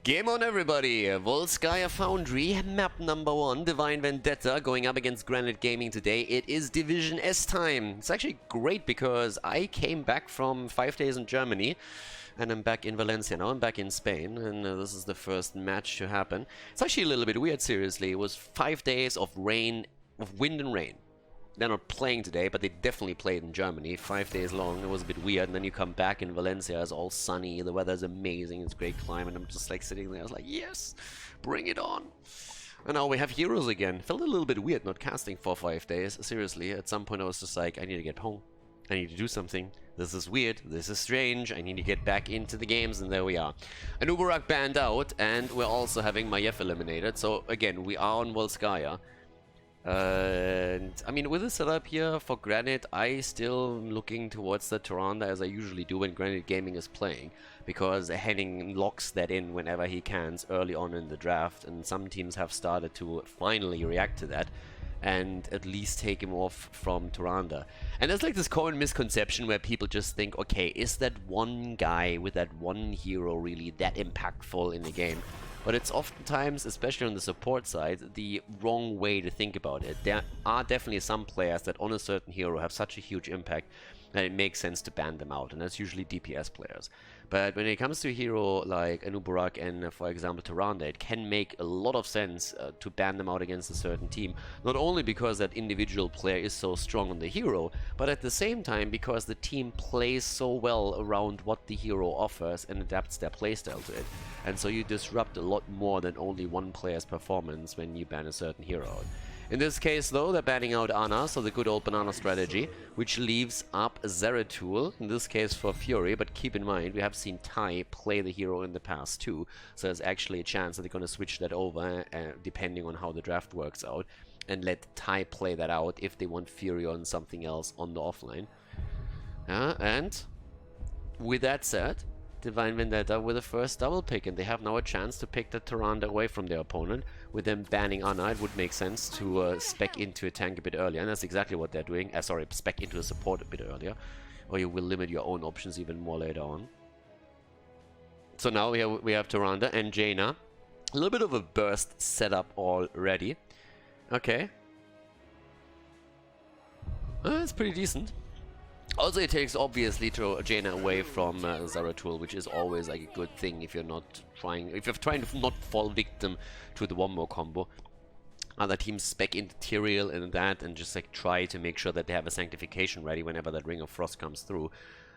Game on, everybody! Volskaya Foundry, map number 1, Divine Vendetta, going up against Granit Gaming today. It is Division S time. It's actually great because I came back from 5 days in Germany and I'm back in Valencia now. I'm back in Spain and this is the first match to happen. It's actually a little bit weird, seriously. It was 5 days of rain, of wind and rain. They're not playing today, but they definitely played in Germany. 5 days long. It was a bit weird. And then you come back in Valencia. It's all sunny. The weather's amazing. It's great climate. I'm just like sitting there. I was like, yes, bring it on. And now we have heroes again. Felt a little bit weird not casting for 5 days. Seriously, at some point I was just like, I need to get home. I need to do something. This is weird. This is strange. I need to get back into the games, and there we are. An Uberak banned out, and we're also having Maiev eliminated. So again, we are on Volskaya. And I mean, with the setup here for Granit, I still am looking towards the Tyrande as I usually do when Granit Gaming is playing, because Henning locks that in whenever he can early on in the draft, and some teams have started to finally react to that and at least take him off from Tyrande. And there's like this common misconception where people just think, okay, is that one guy with that one hero really that impactful in the game? But it's oftentimes, especially on the support side, the wrong way to think about it. There are definitely some players that on a certain hero have such a huge impact that it makes sense to ban them out, and that's usually DPS players. But when it comes to a hero like Anubarak and, for example, Tyrande, it can make a lot of sense to ban them out against a certain team. Not only because that individual player is so strong on the hero, but at the same time because the team plays so well around what the hero offers and adapts their playstyle to it. And so you disrupt a lot more than only one player's performance when you ban a certain hero out. In this case, though, they're banning out Ana, so the good old banana strategy, which leaves up Zeratul, in this case for Fury, but keep in mind, we have seen Tai play the hero in the past too, so there's actually a chance that they're going to switch that over, depending on how the draft works out, and let Tai play that out if they want Fury on something else on the offline. And with that said, Divine Vendetta with the first double pick, and they have now a chance to pick the Tyrande away from their opponent. With them banning Ana, it would make sense to spec into a tank a bit earlier, and that's exactly what they're doing. Sorry, spec into a support a bit earlier, or you will limit your own options even more later on. So now we have Tyrande and Jaina. A little bit of a burst setup already. Okay. It's pretty decent. Also, it takes obviously Jaina away from Zeratul, which is always like a good thing if you're trying to not fall victim to the one-more combo. Other teams spec into Tyrael and that, and just like try to make sure that they have a Sanctification ready whenever that Ring of Frost comes through.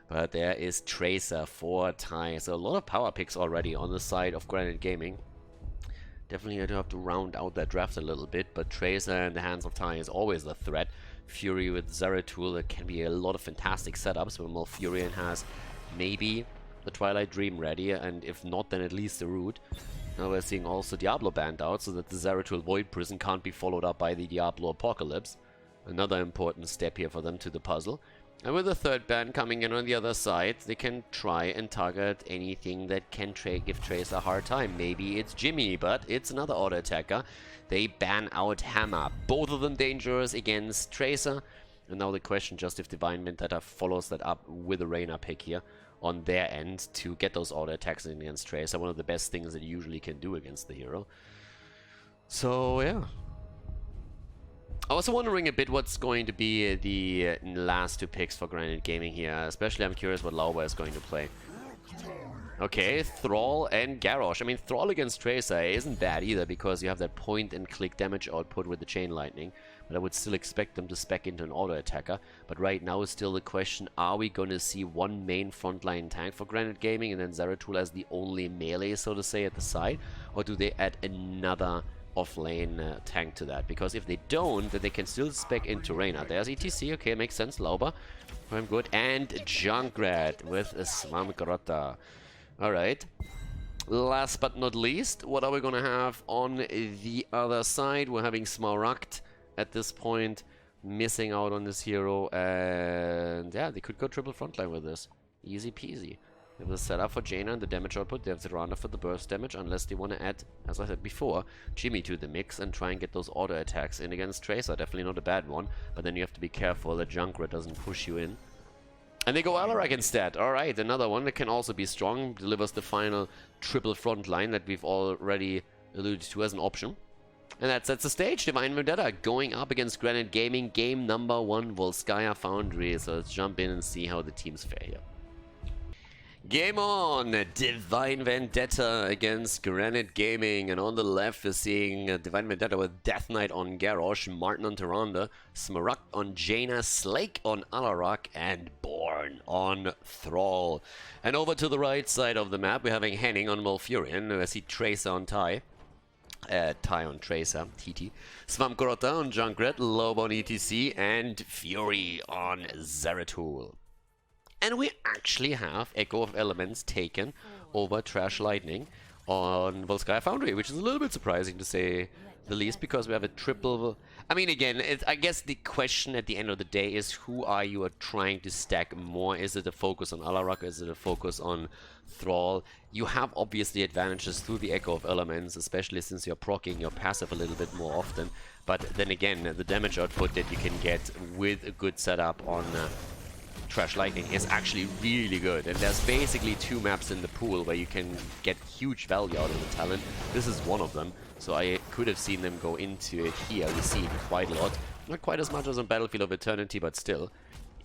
But there is Tracer for Tai, so a lot of power picks already on the side of Granit Gaming. Definitely have to round out that draft a little bit, but Tracer in the hands of Tai is always a threat. Fury with Zeratul, there can be a lot of fantastic setups when Malfurion has maybe the Twilight Dream ready, and if not, then at least the Root. Now we're seeing also Diablo banned out, so that the Zeratul Void Prison can't be followed up by the Diablo Apocalypse. Another important step here for them to the puzzle. And with the third ban coming in on the other side, they can try and target anything that can give Tracer a hard time. Maybe it's Jimmy, but it's another auto attacker. They ban out Hammer. Both of them dangerous against Tracer. And now the question just if Divine Vendetta follows that up with a Reyna pick here on their end to get those auto attacks in against Tracer. One of the best things that you usually can do against the hero. So, yeah. I was wondering a bit what's going to be the last two picks for Granit Gaming here. Especially I'm curious what Lauba is going to play. Okay, Thrall and Garrosh. I mean, Thrall against Tracer isn't bad either, because you have that point and click damage output with the Chain Lightning. But I would still expect them to spec into an auto attacker. But right now is still the question, are we going to see one main frontline tank for Granit Gaming and then Zeratul as the only melee, so to say, at the side? Or do they add another off-lane tank to that? Because if they don't, then they can still spec into Reyna. There's ETC, okay, makes sense, Lauba. I'm good. And Junkrat with a Swamgrota. Alright. Last but not least, what are we gonna have on the other side? We're having Smaragd at this point, missing out on this hero, and yeah, they could go triple frontline with this. Easy peasy. They have the setup for Jaina and the damage output. They have the Tyrande for the burst damage, unless they want to add, as I said before, Jimmy to the mix and try and get those auto attacks in against Tracer. Definitely not a bad one, but then you have to be careful that Junkrat doesn't push you in. And they go Alarak instead. Alright, another one that can also be strong. Delivers the final triple front line that we've already alluded to as an option. And that sets the stage. Divine Vendetta going up against Granit Gaming. Game number 1, Volskaya Foundry. So let's jump in and see how the teams fare here. Game on! Divine Vendetta against Granit Gaming. And on the left we're seeing Divine Vendetta with Death Knight on Garrosh, Martin on Tyrande, Smaragd on Jaina, Slake on Alarak, and Born on Thrall. And over to the right side of the map we're having Henning on Malfurion. I see Tracer on Tai. Tai on Tracer, TT. Svamkrota on Junkrat, Lob on ETC, and Fury on Zeratul. And we actually have Echo of Elements taken over Trash Lightning on Volskaya Foundry, which is a little bit surprising to say the least, because we have a triple... I mean, again, I guess the question at the end of the day is who are you trying to stack more? Is it a focus on Alarak? Is it a focus on Thrall? You have obviously advantages through the Echo of Elements, especially since you're proccing your passive a little bit more often. But then again, the damage output that you can get with a good setup on Trash Lightning is actually really good. And there's basically 2 maps in the pool where you can get huge value out of the talent. This is one of them. So I could have seen them go into it here. We see it quite a lot. Not quite as much as on Battlefield of Eternity, but still.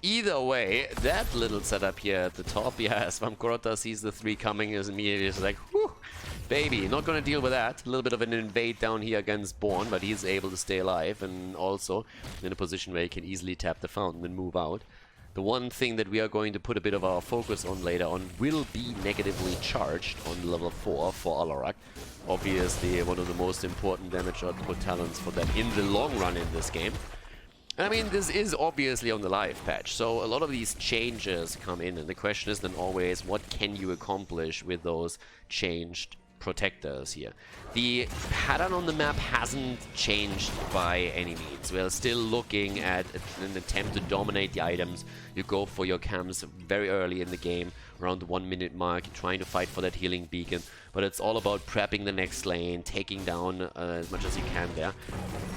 Either way, that little setup here at the top, yeah, Svamkrota sees the 3 coming, is immediately just like, whew, baby, not gonna deal with that. A little bit of an invade down here against Born, but he's able to stay alive and also in a position where he can easily tap the fountain and move out. The one thing that we are going to put a bit of our focus on later on will be negatively charged on level 4 for Alarak. Obviously one of the most important damage output talents for them in the long run in this game. And I mean, this is obviously on the live patch, so a lot of these changes come in, and the question is then always, what can you accomplish with those changed protectors here? The pattern on the map hasn't changed by any means. We're still looking at an attempt to dominate the items. You go for your camps very early in the game, around the 1 minute mark. You're trying to fight for that healing beacon, but it's all about prepping the next lane, taking down as much as you can there.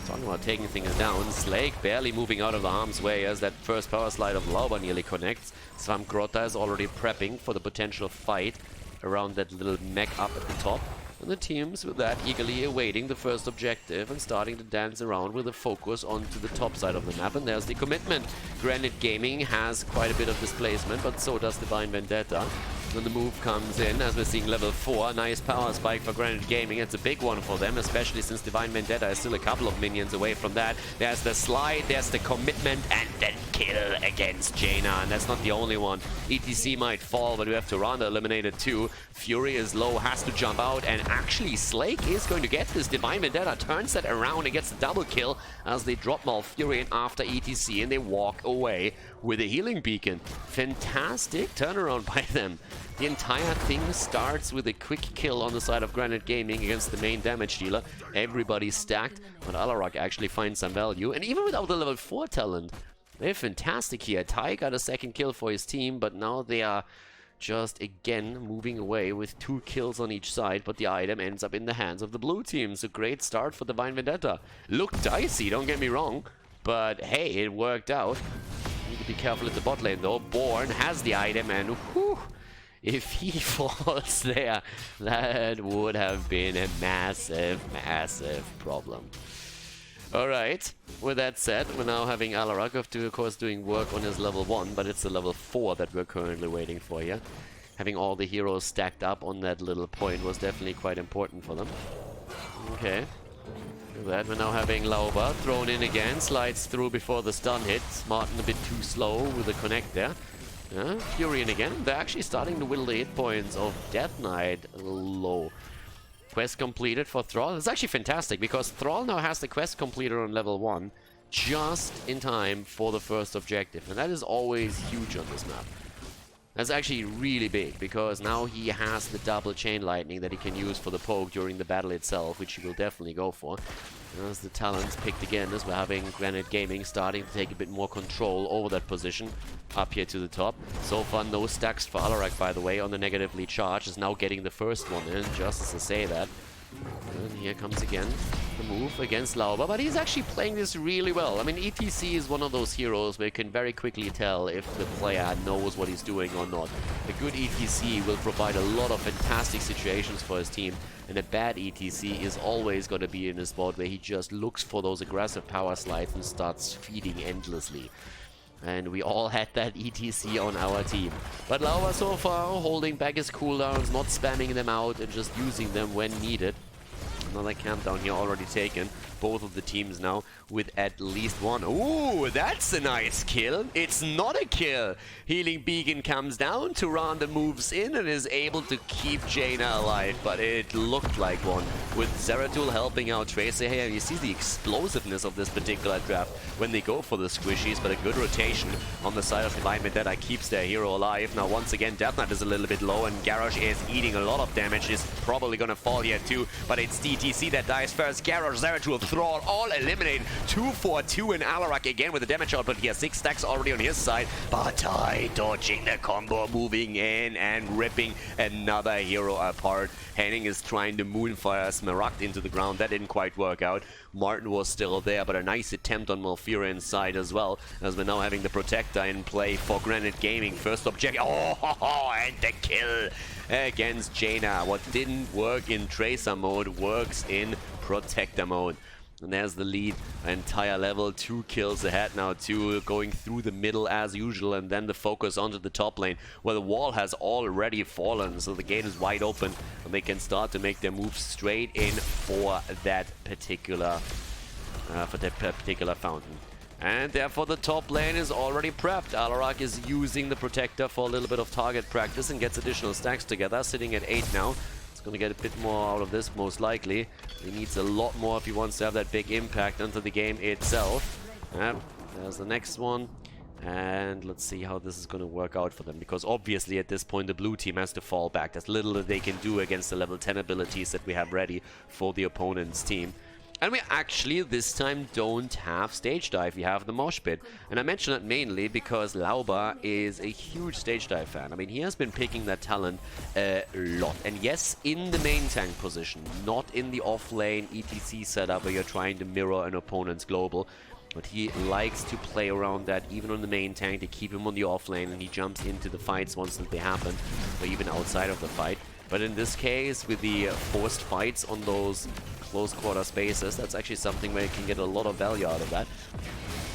Talking about taking things down, Slake barely moving out of the harm's way as that first power slide of Lauber nearly connects. Svamkrota is already prepping for the potential fight around that little mech up at the top. And the teams with that eagerly awaiting the first objective and starting to dance around with a focus onto the top side of the map. And there's the commitment. Granit Gaming has quite a bit of displacement, but so does Divine Vendetta. When the move comes in, as we're seeing level 4, nice power spike for Granit Gaming. It's a big one for them, especially since Divine Vendetta is still a couple of minions away from that. There's the slide, there's the commitment, and then kill against Jaina. And that's not the only one. ETC might fall, but we have Tyrande eliminated too. Fury is low, has to jump out, and actually Slake is going to get this. Divine Vendetta turns that around and gets the double kill as they drop Malfurion after ETC and they walk away with a healing beacon. Fantastic turnaround by them. The entire thing starts with a quick kill on the side of Granit Gaming against the main damage dealer. Everybody's stacked, but Alarak actually finds some value. And even without the level 4 talent, they're fantastic here. Tai got a second kill for his team, but now they are just again moving away with 2 kills on each side, but the item ends up in the hands of the blue team. So great start for Divine Vendetta. Looked dicey, don't get me wrong, but hey, it worked out. Need to be careful at the bot lane though. Born has the item, and whew, if he falls there, that would have been a massive, massive problem. Alright, with that said, we're now having Alarak, of course, doing work on his level 1, but it's the level 4 that we're currently waiting for here. Having all the heroes stacked up on that little point was definitely quite important for them. Okay. With that, we're now having Lauber thrown in again, slides through before the stun hits. Martin a bit too slow with the connect there. Furion again. They're actually starting to whittle the hit points of Death Knight low. Quest completed for Thrall. It's actually fantastic because Thrall now has the quest completed on level 1 just in time for the first objective. And that is always huge on this map. That's actually really big because now he has the double chain lightning that he can use for the poke during the battle itself, which he will definitely go for. As the talents picked again, as we're having Granit Gaming starting to take a bit more control over that position up here to the top. So far, no stacks for Alarak, by the way, on the negatively charged. Is now getting the first one in, just as I say that. And here comes again the move against Lauber, but he's actually playing this really well. I mean, ETC is one of those heroes where you can very quickly tell if the player knows what he's doing or not. A good ETC will provide a lot of fantastic situations for his team, and a bad ETC is always going to be in a spot where he just looks for those aggressive power slides and starts feeding endlessly. And we all had that ETC on our team. But Lauber so far holding back his cooldowns, not spamming them out and just using them when needed. Another camp down here already taken. Both of the teams now with at least one. Ooh, that's a nice kill. It's not a kill. Healing Beacon comes down. Tyrande moves in and is able to keep Jaina alive, but it looked like one. With Zeratul helping out Tracer here, you see the explosiveness of this particular draft when they go for the squishies, but a good rotation on the side of Divine Vendetta keeps their hero alive. Now once again, Death Knight is a little bit low and Garrosh is eating a lot of damage. Is probably gonna fall here too, but it's DTC that dies first. Garrosh, Zeratul, Thrall, all eliminated. 2-4-2 in Alarak again with the damage output here. 6 stacks already on his side, but Tai dodging the combo, moving in and ripping another hero apart. Henning is trying to Moonfire Smaragd into the ground. That didn't quite work out. Martin was still there, but a nice attempt on Malfira inside as well, as we're now having the Protector in play for Granit Gaming. First objective, and the kill against Jaina. What didn't work in Tracer mode works in Protector mode. And there's the lead, entire level, 2 kills ahead now, 2 going through the middle as usual, and then the focus onto the top lane, where the wall has already fallen, so the gate is wide open, and they can start to make their moves straight in for that particular fountain. And therefore the top lane is already prepped. Alarak is using the Protector for a little bit of target practice and gets additional stacks together, sitting at 8 now. Gonna get a bit more out of this most likely. He needs a lot more if he wants to have that big impact onto the game itself. There's the next one. And let's see how this is going to work out for them, because obviously at this point the blue team has to fall back. There's little that they can do against the level 10 abilities that we have ready for the opponent's team. And we actually this time don't have stage dive, we have the mosh pit. And I mention that mainly because Lauber is a huge stage dive fan. I mean, he has been picking that talent a lot. And yes, in the main tank position, not in the off lane ETC setup where you're trying to mirror an opponent's global. But he likes to play around that even on the main tank to keep him on the off lane, and he jumps into the fights once that they happen, or even outside of the fight. But in this case, with the forced fights on those close quarter spaces, that's actually something where you can get a lot of value out of that.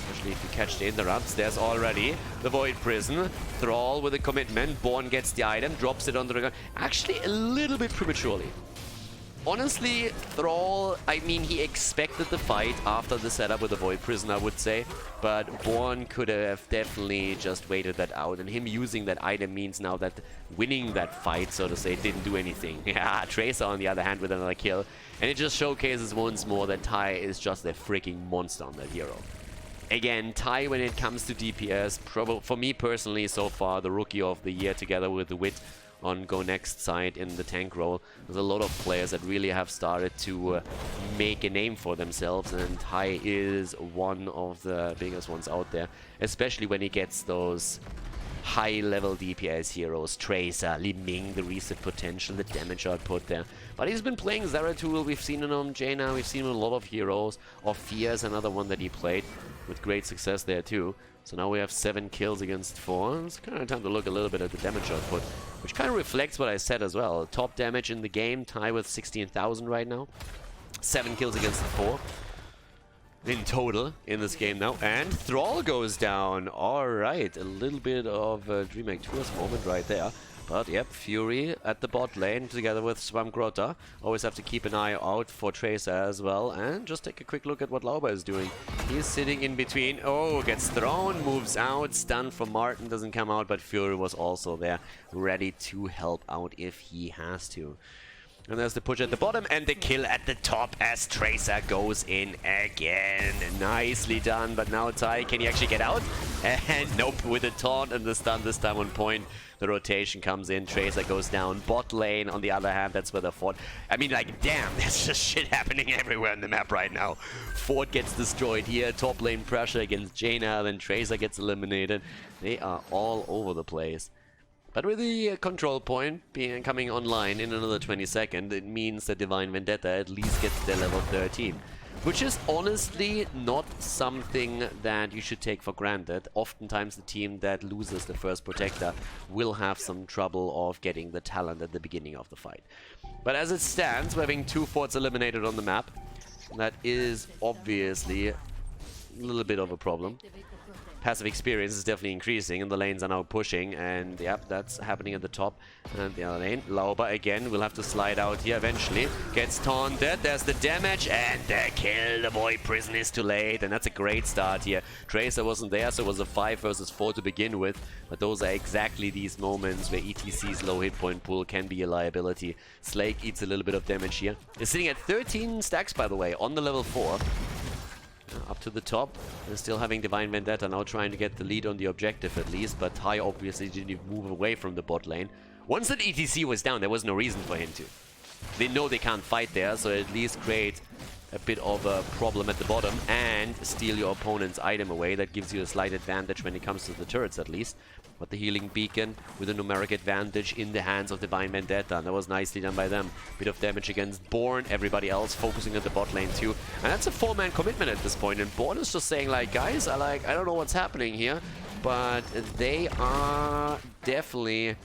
Especially if you catch the interrupts. There's already the Void Prison. Thrall with a commitment. Born gets the item, drops it onto the ground. Actually, a little bit prematurely. Honestly, Thrall, I mean, he expected the fight after the setup with the Void Prison, I would say. But Born could have definitely just waited that out. And him using that item means now that winning that fight, so to say, didn't do anything. Yeah, Tracer, on the other hand, with another kill. And it just showcases once more that Tai is just a freaking monster on that hero. Again, Tai, when it comes to DPS, for me personally, so far, the Rookie of the Year together with the Wit on Go Next side in the tank role. There's a lot of players that really have started to make a name for themselves, and Tai is one of the biggest ones out there, especially when he gets those high-level DPS heroes. Tracer, Li Ming, the reset potential, the damage output there. But he's been playing Zeratul, we've seen him on Jaina, we've seen him in a lot of heroes. Orphea is another one that he played with great success there too. So now we have 7 kills against 4. It's kind of time to look a little bit at the damage output, which kind of reflects what I said as well. Top damage in the game, tie with 16,000 right now. 7 kills against 4 in total in this game now. And Thrall goes down. Alright, a little bit of a DreamHack Tours moment right there. But yep, Fury at the bot lane together with Swamgrota. Always have to keep an eye out for Tracer as well. And just take a quick look at what Lauber is doing. He's sitting in between. Oh, gets thrown, moves out. Stun from Martin, doesn't come out, but Fury was also there, ready to help out if he has to. And there's the push at the bottom and the kill at the top as Tracer goes in again. Nicely done, but now Tai, can he actually get out? And nope, with a taunt and the stun this time on point. The rotation comes in, Tracer goes down. Bot lane, on the other hand, that's where the fort... I mean, like, damn, there's just shit happening everywhere on the map right now. Fort gets destroyed here, top lane pressure against Jaina, then Tracer gets eliminated. They are all over the place. But with the control point coming online in another 20 seconds, it means that Divine Vendetta at least gets their level 13. Which is honestly not something that you should take for granted. Oftentimes the team that loses the first Protector will have some trouble of getting the talent at the beginning of the fight. But as it stands, we're having 2 forts eliminated on the map. That is obviously a little bit of a problem. Passive experience is definitely increasing and the lanes are now pushing, and yep, that's happening at the top. And the other lane, Lauber again will have to slide out here eventually. Gets taunted, there's the damage and the kill. The boy Prison is too late, and that's a great start here. Tracer wasn't there, so it was a 5 versus 4 to begin with. But those are exactly these moments where ETC's low hit point pool can be a liability. Slake eats a little bit of damage here. They're sitting at 13 stacks, by the way, on the level 4. Up to the top. They're still having Divine Vendetta now trying to get the lead on the objective at least, but Tai obviously didn't even move away from the bot lane. Once that ETC was down, there was no reason for him to. They know they can't fight there, so at least create a bit of a problem at the bottom and steal your opponent's item away. That gives you a slight advantage when it comes to the turrets at least. But the healing beacon with a numeric advantage in the hands of Divine Vendetta, and that was nicely done by them. Bit of damage against Born, everybody else focusing at the bot lane too. And that's a 4-man commitment at this point, and Born is just saying like, guys, I don't know what's happening here, but they are definitely...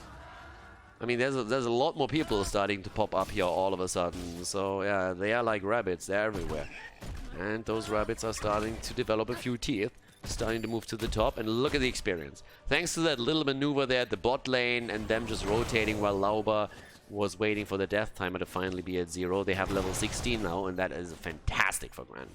I mean, there's a lot more people starting to pop up here all of a sudden. So yeah, they are like rabbits, they're everywhere. And those rabbits are starting to develop a few teeth. Starting to move to the top, and look at the experience. Thanks to that little maneuver there at the bot lane and them just rotating while Lauber was waiting for the death timer to finally be at 0. They have level 16 now, and that is fantastic for Granit.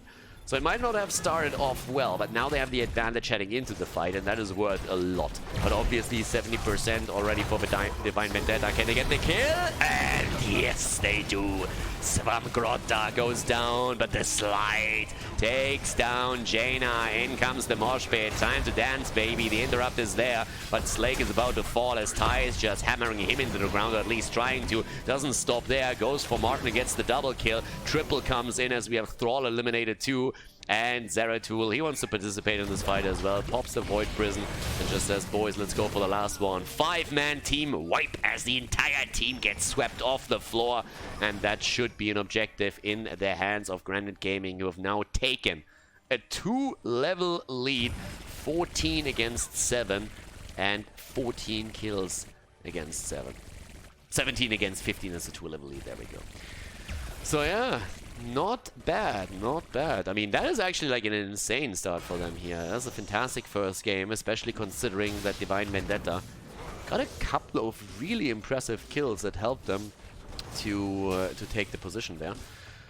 So it might not have started off well, but now they have the advantage heading into the fight, and that is worth a lot. But obviously 70% already for Divine Vendetta. Can they get the kill? And yes, they do. Svamgrotta goes down, but the slide takes down Jaina. In comes the mosh pit. Time to dance, baby. The interrupt is there, but Slake is about to fall as Tai is just hammering him into the ground, or at least trying to. Doesn't stop there. Goes for Martin and gets the double kill. Triple comes in as we have Thrall eliminated too. And Zeratul, he wants to participate in this fight as well. Pops the Void Prison and just says, boys, let's go for the last one. 5-man team wipe as the entire team gets swept off the floor. And that should be an objective in the hands of Granit Gaming, who have now taken a 2-level lead. 14 against 7 and 14 kills against 7. 17 against 15 is a 2-level lead. There we go. So yeah, not bad, not bad. I mean, that is actually like an insane start for them here. That's a fantastic first game, especially considering that Divine Vendetta got a couple of really impressive kills that helped them to take the position there.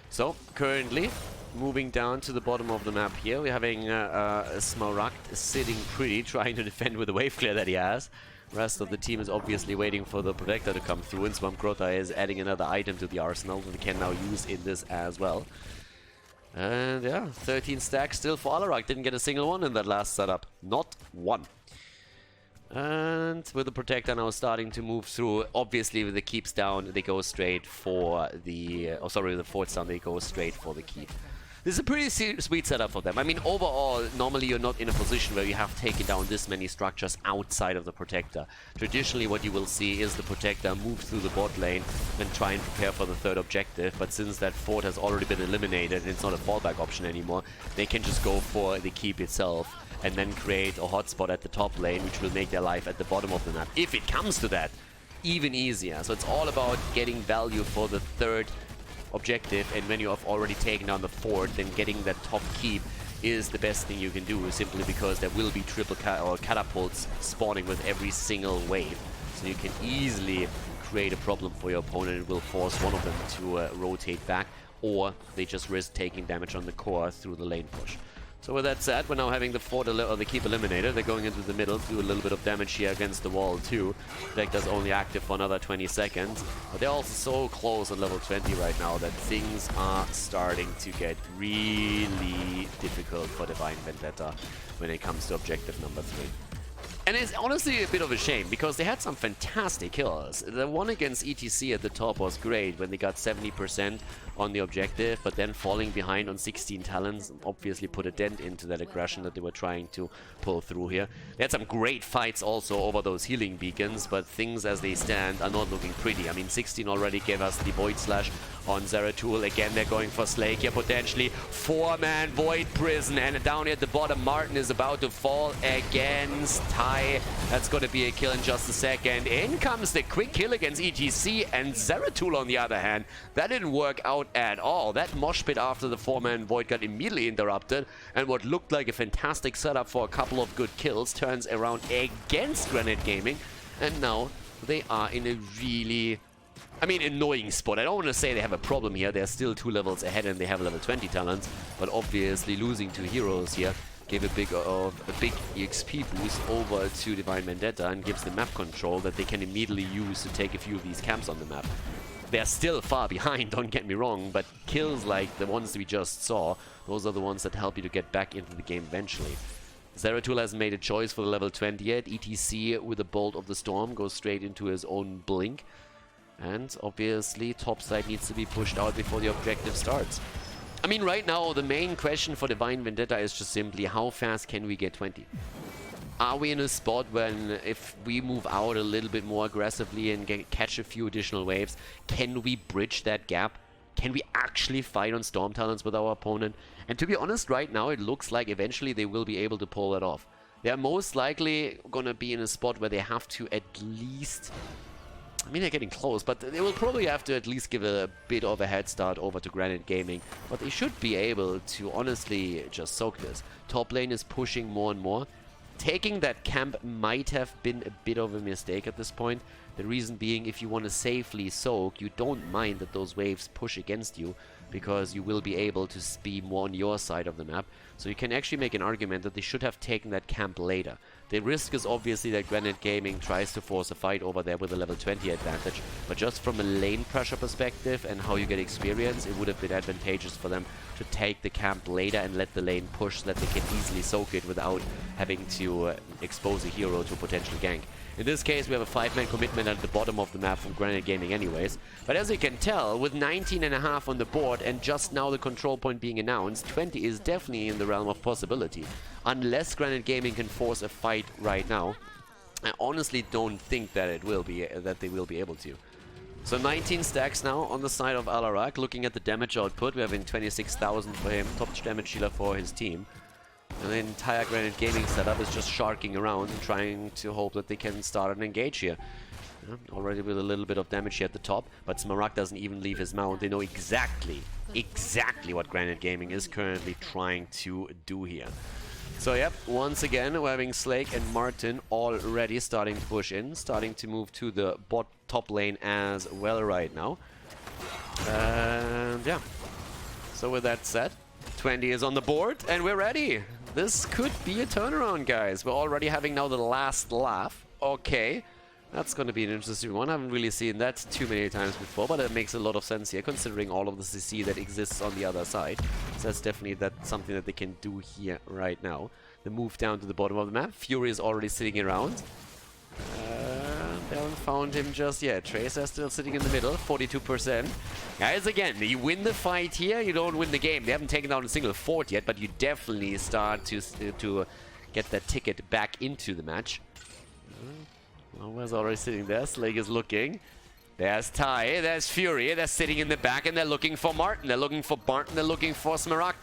So currently moving down to the bottom of the map here, we're having Smaragd sitting pretty, trying to defend with the wave clear that he has. Rest of the team is obviously waiting for the Protector to come through, and Swampgrota is adding another item to the arsenal that we can now use in this as well. And yeah, 13 stacks still for Alarak. Didn't get a single one in that last setup. Not one. And with the Protector now starting to move through, obviously with the keeps down, they go straight for the... oh, sorry, the forts down, they go straight for the keep. This is a pretty sweet setup for them. I mean, overall, normally you're not in a position where you have taken down this many structures outside of the Protector. Traditionally, what you will see is the Protector move through the bot lane and try and prepare for the third objective. But since that fort has already been eliminated and it's not a fallback option anymore, they can just go for the keep itself and then create a hotspot at the top lane, which will make their life at the bottom of the map, if it comes to that, even easier. So it's all about getting value for the third objective, and when you have already taken down the fort, then getting that top keep is the best thing you can do, simply because there will be triple catapults spawning with every single wave. So you can easily create a problem for your opponent. It will force one of them to rotate back, or they just risk taking damage on the core through the lane push. So with that said, we're now having the fort or the keep eliminated. They're going into the middle to do a little bit of damage here against the wall too. Vector's only active for another 20 seconds. But they're also so close on level 20 right now that things are starting to get really difficult for Divine Vendetta when it comes to objective number 3. And it's honestly a bit of a shame, because they had some fantastic kills. The one against ETC at the top was great when they got 70% on the objective, but then falling behind on 16 talents obviously put a dent into that aggression that they were trying to pull through here. They had some great fights also over those healing beacons, but things as they stand are not looking pretty. I mean, 16 already gave us the Void Slash on Zeratul. Again, they're going for Slake here, potentially. 4-man Void Prison, and down here at the bottom, Martin is about to fall against Ty. That's going to be a kill in just a second. In comes the quick kill against ETC, and Zeratul on the other hand. That didn't work out at all. That mosh pit after the 4-man Void got immediately interrupted, and what looked like a fantastic setup for a couple of good kills turns around against Granit Gaming, and now they are in a really, I mean, annoying spot. I don't want to say they have a problem here. They're still 2 levels ahead and they have level 20 talents, but obviously losing 2 heroes here gave a big EXP boost over to Divine Vendetta and gives the map control that they can immediately use to take a few of these camps on the map. They're still far behind, don't get me wrong, but kills like the ones we just saw, those are the ones that help you to get back into the game eventually. Zeratul hasn't made a choice for the level 20 yet. ETC with a Bolt of the Storm goes straight into his own blink. And obviously topside needs to be pushed out before the objective starts. I mean, right now the main question for Divine Vendetta is just simply how fast can we get 20? Are we in a spot when if we move out a little bit more aggressively and catch a few additional waves, can we bridge that gap? Can we actually fight on Storm Talents with our opponent? And to be honest, right now it looks like eventually they will be able to pull that off. They're most likely gonna be in a spot where they have to at least, I mean, they're getting close, but they will probably have to at least give a bit of a head start over to Granit Gaming. But they should be able to honestly just soak this. Top lane is pushing more and more. Taking that camp might have been a bit of a mistake at this point. The reason being, if you want to safely soak, you don't mind that those waves push against you, because you will be able to be more on your side of the map. So you can actually make an argument that they should have taken that camp later. The risk is obviously that Granit Gaming tries to force a fight over there with a level 20 advantage, but just from a lane pressure perspective and how you get experience, it would have been advantageous for them to take the camp later and let the lane push so that they can easily soak it without having to expose a hero to a potential gank. In this case, we have a 5-man commitment at the bottom of the map from Granit Gaming anyways. But as you can tell, with 19.5 on the board and just now the control point being announced, 20 is definitely in the realm of possibility. Unless Granit Gaming can force a fight right now, I honestly don't think that they will be able to. So 19 stacks now on the side of Alarak. Looking at the damage output, we're having 26,000 for him, top damage dealer for his team. And the entire Granit Gaming setup is just sharking around and trying to hope that they can start an engage here. Already with a little bit of damage here at the top, but Smaragd doesn't even leave his mount. They know exactly what Granit Gaming is currently trying to do here. So yep, once again we're having Slake and Martin already starting to push in, starting to move to the top lane as well right now. And yeah, so with that said, 20 is on the board and we're ready. This could be a turnaround, guys. We're already having now the last laugh. Okay, that's going to be an interesting one. I haven't really seen that too many times before, but it makes a lot of sense here considering all of the CC that exists on the other side. So that's definitely something that they can do here right now. The move down to the bottom of the map. Fury is already sitting around. They haven't found him just yet. Tracer still sitting in the middle, 42%. Guys, again, you win the fight here, you don't win the game. They haven't taken down a single fort yet, but you definitely start to get that ticket back into the match. Alwa's already sitting there. Slake is looking. There's Ty, there's Fury, they're sitting in the back and they're looking for Martin. They're looking for Martin, they're looking for Smaragd.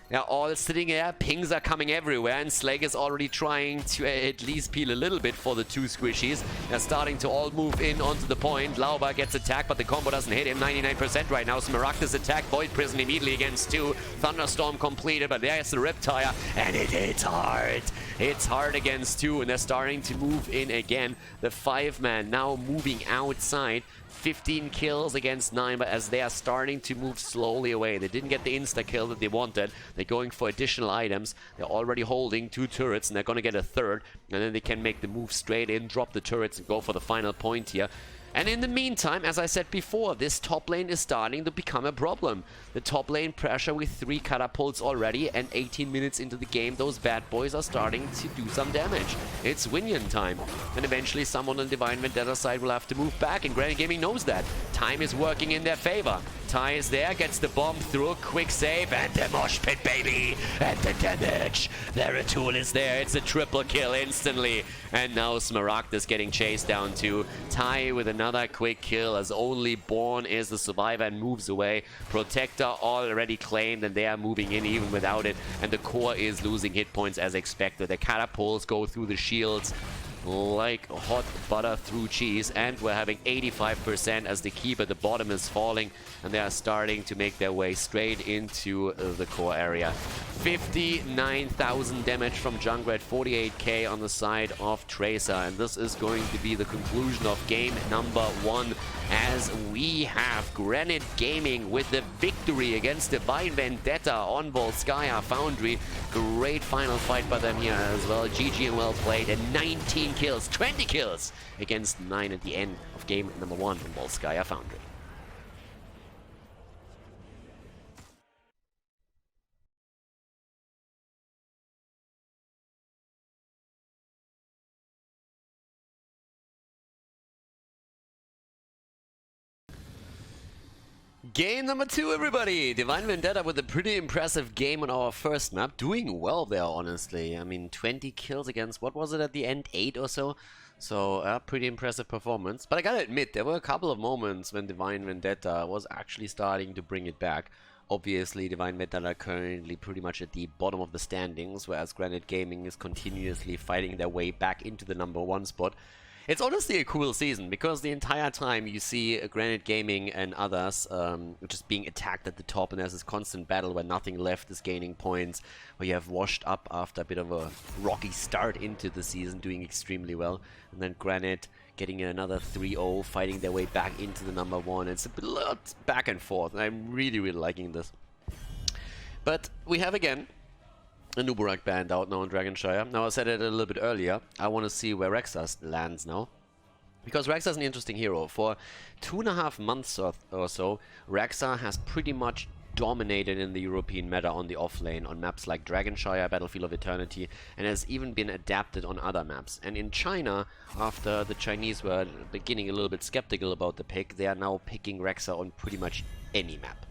They're all sitting there, pings are coming everywhere, and Slake is already trying to at least peel a little bit for the 2 squishies. They're starting to all move in onto the point. Lauba gets attacked, but the combo doesn't hit him. 99% right now. Smaragd is attacked. Void Prison immediately against 2. Thunderstorm completed, but there's the Riptire, and it hits hard. It's hard against 2, and they're starting to move in again. The 5-man now moving outside. 15 kills against 9, but as they are starting to move slowly away. They didn't get the insta-kill that they wanted. They're going for additional items. They're already holding 2 turrets, and they're going to get a 3rd. And then they can make the move straight in, drop the turrets, and go for the final point here. And in the meantime, as I said before, this top lane is starting to become a problem. The top lane pressure with 3 catapults already, and 18 minutes into the game, those bad boys are starting to do some damage. It's Winion time. And eventually someone on Divine Vendetta side will have to move back, and Granit Gaming knows that. Time is working in their favor. Ty is there, gets the bomb through, quick save, and the mosh pit, baby! And the damage! Their tool is there, it's a triple kill instantly. And now Smaragd is getting chased down too. Ty with another quick kill, as only Born is the survivor and moves away. Protector already claimed, and they are moving in even without it. And the core is losing hit points as expected. The catapults go through the shields like hot butter through cheese, and we're having 85% as the keep at the bottom is falling, and they are starting to make their way straight into the core area. 59,000 damage from Junkrat, 48k on the side of Tracer, and this is going to be the conclusion of game number 1, as we have Granit Gaming with the victory against Divine Vendetta on Volskaya Foundry. Great final fight by them here as well. GG and well played, and 19 kills, 20 kills against 9 at the end of game number 1 on Volskaya Foundry. Game number 2, everybody! Divine Vendetta with a pretty impressive game on our first map. Doing well there, honestly. I mean, 20 kills against, what was it at the end? 8 or so? So, pretty impressive performance. But I gotta admit, there were a couple of moments when Divine Vendetta was actually starting to bring it back. Obviously, Divine Vendetta are currently pretty much at the bottom of the standings, whereas Granit Gaming is continuously fighting their way back into the number 1 spot. It's honestly a cool season, because the entire time you see Granit Gaming and others just being attacked at the top, and there's this constant battle where nothing left is gaining points, where you have washed up after a bit of a rocky start into the season, doing extremely well, and then Granit getting another 3-0, fighting their way back into the number 1. It's a lot back and forth, and I'm really, really liking this. But we have again a Nuburak band out now in Dragonshire. Now, I said it a little bit earlier, I want to see where Rexxar lands now. Because Rexxar is an interesting hero. For 2.5 months or so, Rexxar has pretty much dominated in the European meta on the offlane, on maps like Dragonshire, Battlefield of Eternity, and has even been adapted on other maps. And in China, after the Chinese were beginning a little bit skeptical about the pick, they are now picking Rexxar on pretty much any map.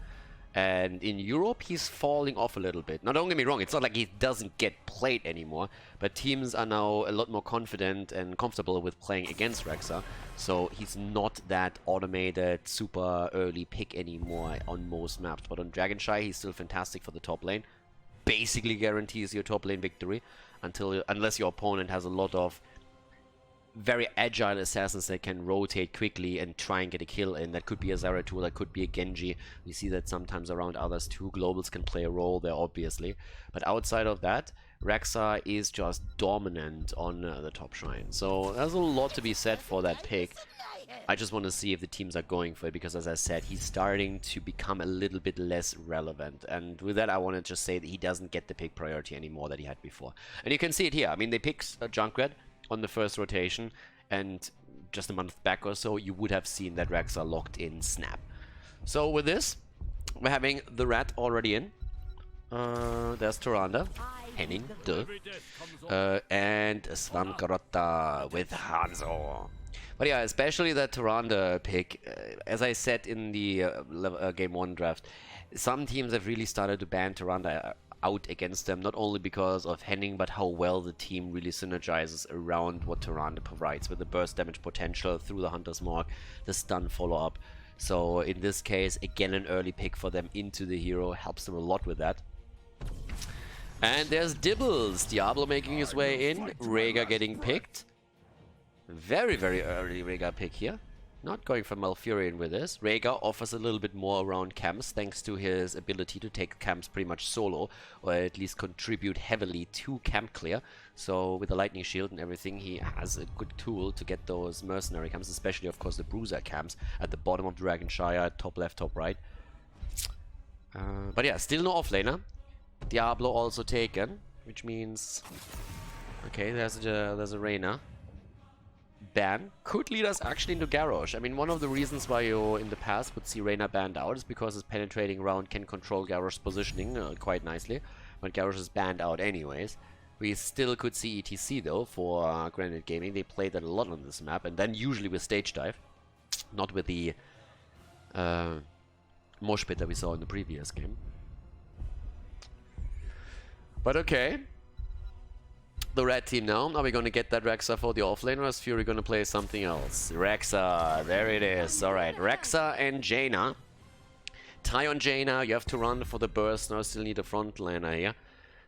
And in Europe, he's falling off a little bit. Now, don't get me wrong, it's not like he doesn't get played anymore, but teams are now a lot more confident and comfortable with playing against Rexxar, so he's not that automated, super early pick anymore on most maps. But on Dragonshire, he's still fantastic for the top lane. Basically guarantees your top lane victory, unless your opponent has a lot of very agile assassins that can rotate quickly and try and get a kill in. That could be a Zeratul, that could be a Genji. We see that sometimes around others too. Globals can play a role there, obviously. But outside of that, Rexxar is just dominant on the top shrine. So there's a lot to be said for that pick. I just want to see if the teams are going for it, because as I said, he's starting to become a little bit less relevant. And with that, I want to just say that he doesn't get the pick priority anymore that he had before. And you can see it here. I mean, they picked Junkrat on the first rotation, and just a month back or so, you would have seen that Rexxar locked in snap. So with this, we're having the Rat already in. There's Tyrande, Henning, and Svankarota with Hanzo. But yeah, especially that Tyrande pick, as I said in the Game 1 draft, some teams have really started to ban Tyrande out against them, not only because of Henning, but how well the team really synergizes around what Tyrande provides, with the burst damage potential through the Hunter's Mark, the stun follow-up. So in this case, again, an early pick for them into the hero helps them a lot with that. And there's Dibbles, Diablo making his way in, Rhaegar getting picked. Very, very early Rhaegar pick here. Not going for Malfurion with this. Rhaegar offers a little bit more around camps, thanks to his ability to take camps pretty much solo, or at least contribute heavily to camp clear. So with the lightning shield and everything, he has a good tool to get those mercenary camps, especially of course the bruiser camps at the bottom of Dragonshire, top left, top right. But yeah, still no offlaner. Diablo also taken, which means okay, there's a Reyna. ban could lead us actually into Garrosh. I mean, one of the reasons why you in the past would see Reyna banned out is because his penetrating round can control Garrosh's positioning quite nicely, but Garrosh is banned out anyways. We still could see ETC though for Granit Gaming. They played that a lot on this map, and then usually with stage dive, not with the mosh pit that we saw in the previous game. But okay. The red team now. Are we going to get that Rexa for the offlane, or is Fury going to play something else? Rexa, there it is. Alright, Rexa and Jaina. Tie on Jaina, you have to run for the burst. Now still need a frontliner here.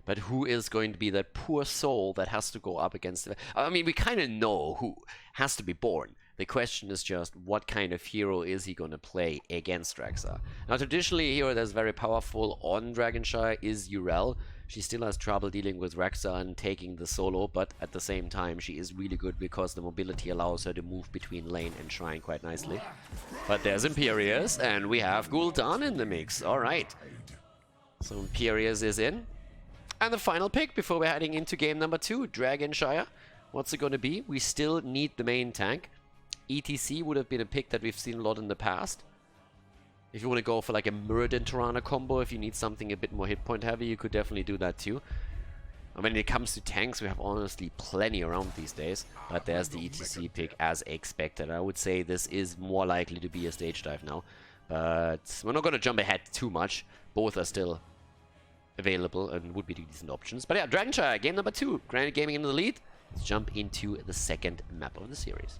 But who is going to be that poor soul that has to go up against... I mean, we kind of know who has to be born. The question is just, what kind of hero is he going to play against Rexa? Now, traditionally, a hero that's very powerful on Dragonshire is Urel. She still has trouble dealing with Rexa and taking the solo, but at the same time, she is really good because the mobility allows her to move between lane and shrine quite nicely. But there's Imperius, and we have Gul'dan in the mix. Alright. So Imperius is in. And the final pick before we're heading into game number 2, Dragonshire. What's it going to be? We still need the main tank. ETC would have been a pick that we've seen a lot in the past. If you want to go for like a Muradin Tirana combo, if you need something a bit more hit point heavy, you could definitely do that too. And when it comes to tanks, we have honestly plenty around these days. But there's the ETC pick as expected. I would say this is more likely to be a stage dive now. But we're not going to jump ahead too much. Both are still available and would be decent options. But yeah, Dragonshire, game number 2. Granit Gaming in the lead. Let's jump into the second map of the series.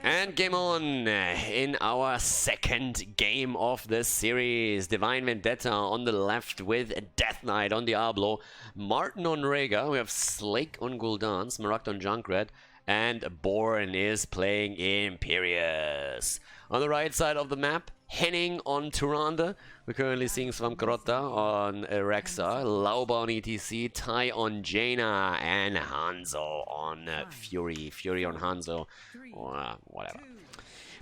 And game on in our second game of the series. Divine Vendetta on the left with Death Knight on the Arblo. Martin on Rhaegar. We have Slake on Gul'dan, Smaragd on Junkrat, and Born is playing Imperius. On the right side of the map, Henning on Tyrande. We're currently seeing Svamkarota on Rexa, Lauba on ETC, Tai on Jaina, and Hanzo on Fury. Fury on Hanzo, or whatever.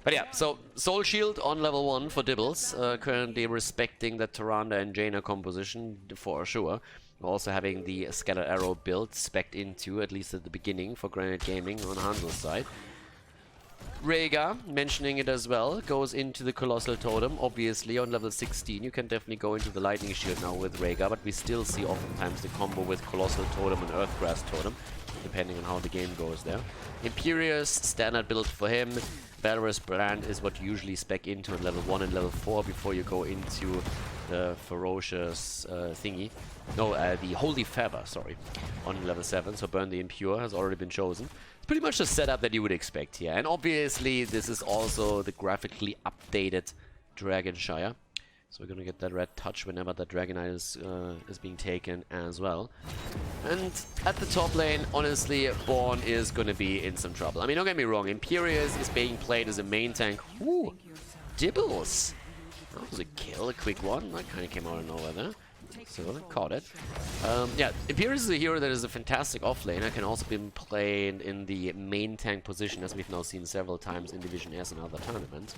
But yeah, so Soul Shield on level 1 for Dibbles, currently respecting the Tyrande and Jaina composition for sure. We're also having the Scatter Arrow build spec'd into, at least at the beginning, for Granit Gaming on Hanzo's side. Rhaegar, mentioning it as well, goes into the Colossal Totem. Obviously, on level 16, you can definitely go into the Lightning Shield now with Rhaegar, but we still see oftentimes the combo with Colossal Totem and Earthgrass Totem, depending on how the game goes there. Imperius, standard build for him. Valorous Brand is what you usually spec into on level 1 and level 4 before you go into the Ferocious thingy. No, the Holy Feather, sorry, on level 7. So Burn the Impure has already been chosen. Pretty much the setup that you would expect here. And obviously, this is also the graphically updated Dragonshire. So we're gonna get that red touch whenever that Dragonite is being taken as well. And at the top lane, honestly, Born is gonna be in some trouble. I mean, don't get me wrong, Imperius is being played as a main tank. Ooh, Dibbles! That was a kill, a quick one. That kind of came out of nowhere there. So, caught it. Yeah, Imperius is a hero that is a fantastic offlaner. Can also be played in the main tank position, as we've now seen several times in Division S and other tournaments.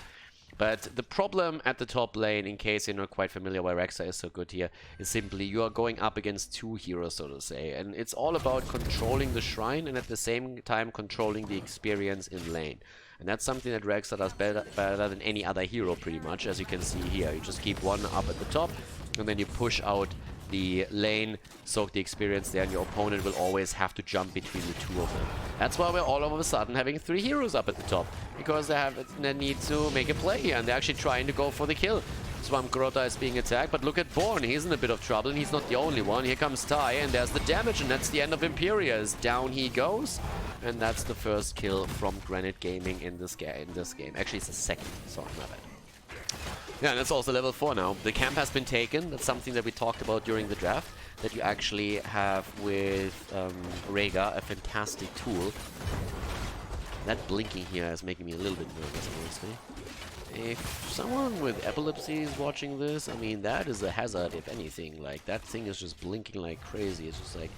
But the problem at the top lane, in case you're not quite familiar why Rexa is so good here, is simply you are going up against two heroes, so to say. And it's all about controlling the shrine and at the same time controlling the experience in lane. And that's something that Rexa does better than any other hero, pretty much, as you can see here. You just keep one up at the top, and then you push out the lane, soak the experience there, and your opponent will always have to jump between the two of them. That's why we're all of a sudden having 3 heroes up at the top, because they need to make a play here, and they're actually trying to go for the kill. Svamkarota is being attacked, but look at Born, he's in a bit of trouble, and he's not the only one. Here comes Tai, and there's the damage, and that's the end of Imperius. Down he goes, and that's the first kill from Granit Gaming in this game. Actually, it's the second, sorry, my bad. Yeah, and that's also level 4 now. The camp has been taken. That's something that we talked about during the draft, that you actually have with Rhaegar, a fantastic tool. That blinking here is making me a little bit nervous, honestly. If someone with epilepsy is watching this, I mean, that is a hazard, if anything. Like, that thing is just blinking like crazy. It's just like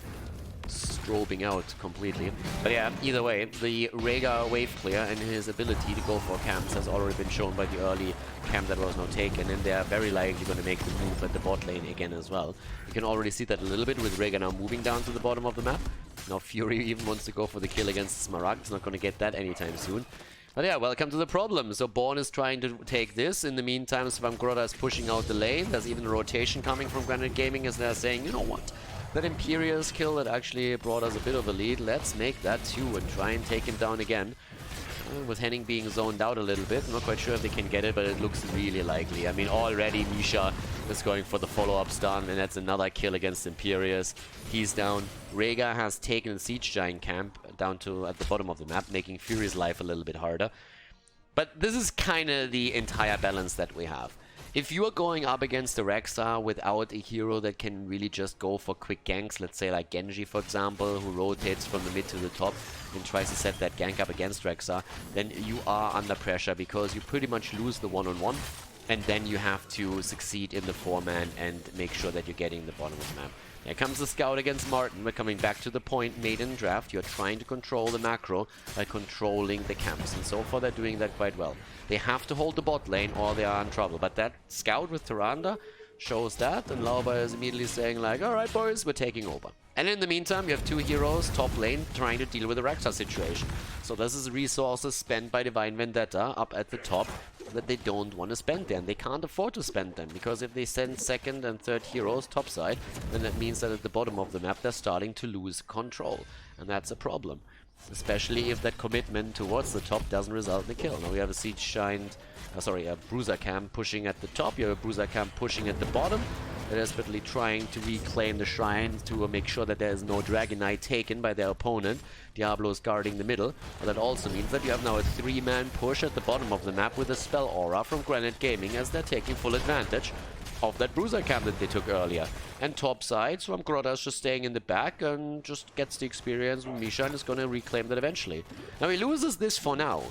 strobing out completely. But yeah, either way, the Rhaegar wave clear and his ability to go for camps has already been shown by the early camp that was now taken, and they're very likely going to make the move at the bot lane again as well. You can already see that a little bit with Rhaegar now moving down to the bottom of the map. Now Fury even wants to go for the kill against Smaragd. He's not going to get that anytime soon. But yeah, welcome to the problem. So Born is trying to take this. In the meantime, Svamgroda is pushing out the lane. There's even a rotation coming from Granit Gaming as they're saying, you know what? That Imperious kill that actually brought us a bit of a lead. Let's make that 2 and try and take him down again. With Henning being zoned out a little bit. I'm not quite sure if they can get it, but it looks really likely. I mean, already Misha is going for the follow-up stun, and that's another kill against Imperious. He's down. Rhaegar has taken the Siege Giant camp down to at the bottom of the map, making Fury's life a little bit harder. But this is kind of the entire balance that we have. If you are going up against a Rexxar without a hero that can really just go for quick ganks, let's say like Genji for example, who rotates from the mid to the top and tries to set that gank up against Rexxar, then you are under pressure because you pretty much lose the one-on-one, and then you have to succeed in the 4-man and make sure that you're getting the bottom of the map. Here comes the scout against Martin. We're coming back to the point made in draft. You're trying to control the macro by controlling the camps, and so far they're doing that quite well. They have to hold the bot lane or they are in trouble, but that scout with Tyrande shows that, and Lauba is immediately saying like, alright boys, we're taking over. And in the meantime, you have 2 heroes top lane trying to deal with the Rexxar situation. So this is resources spent by Divine Vendetta up at the top that they don't want to spend there, and they can't afford to spend them, because if they send second and third heroes topside, then that means that at the bottom of the map they're starting to lose control, and that's a problem. Especially if that commitment towards the top doesn't result in a kill. Now we have a Siege Giant, a Bruiser Camp pushing at the top, you have a Bruiser Camp pushing at the bottom. They're desperately trying to reclaim the shrine to make sure that there is no Dragon Knight taken by their opponent. Diablo is guarding the middle, but that also means that you have now a 3-man push at the bottom of the map with a Spell Aura from Granit Gaming as they're taking full advantage of that Bruiser Camp that they took earlier. And topside, Svamgroda is just staying in the back and just gets the experience with Misha and is going to reclaim that eventually. Now he loses this for now,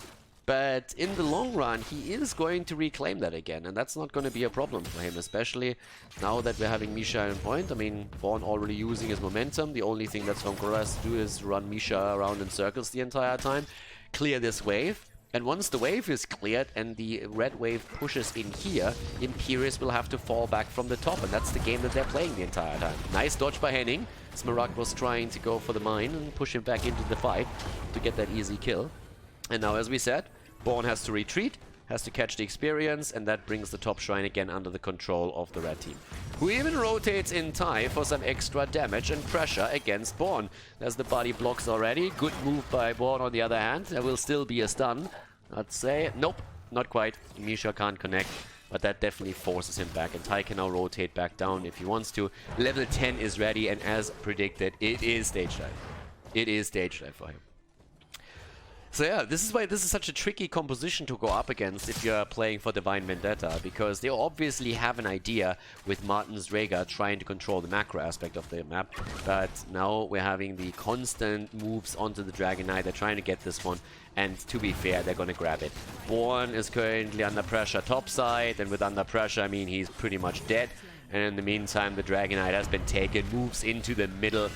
but in the long run he is going to reclaim that again, and that's not going to be a problem for him, especially now that we're having Misha in point. I mean, Vaughn already using his momentum. The only thing that Svamgroda has to do is run Misha around in circles the entire time, clear this wave. And once the wave is cleared and the red wave pushes in here, Imperious will have to fall back from the top, and that's the game that they're playing the entire time. Nice dodge by Henning. Smaragd was trying to go for the mine and push him back into the fight to get that easy kill. And now, as we said, Born has to retreat, has to catch the experience, and that brings the top shrine again under the control of the red team, who even rotates in time for some extra damage and pressure against Born. There's the body blocks already. Good move by Born on the other hand. There will still be a stun, I'd say. Nope, not quite. Misha can't connect, but that definitely forces him back, and Tai can now rotate back down if he wants to. Level 10 is ready, and as predicted, it is stage dive. It is stage dive for him. So yeah, this is why this is such a tricky composition to go up against if you're playing for Divine Vendetta, because they obviously have an idea with Martin's Rhaegar trying to control the macro aspect of the map, but now we're having the constant moves onto the Dragon Knight. They're trying to get this one, and to be fair, they're gonna grab it. Born is currently under pressure topside, and with under pressure I mean he's pretty much dead, and in the meantime the Dragon Knight has been taken, moves into the middle,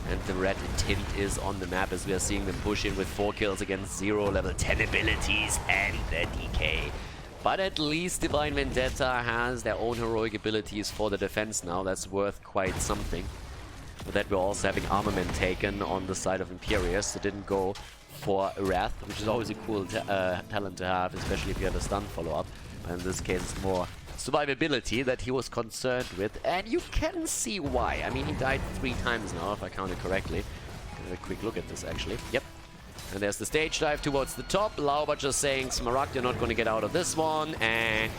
and the red tint is on the map as we are seeing them push in with 4 kills against 0 level 10 abilities and the DK. But at least Divine Vendetta has their own heroic abilities for the defense now. That's worth quite something. With that, we're also having armament taken on the side of Imperious. It didn't go for Wrath, which is always a cool talent to have, especially if you have a stun follow-up. But in this case, it's more survivability that he was concerned with, and you can see why. I mean, he died 3 times now, if I counted correctly. Have a quick look at this, actually. Yep. And there's the stage dive towards the top. Lauba just saying, Smaragd, you're not going to get out of this one, and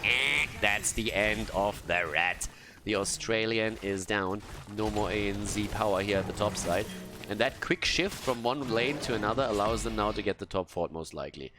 that's the end of the rat. The Australian is down. No more ANZ power here at the top side. And that quick shift from one lane to another allows them now to get the top fort, most likely.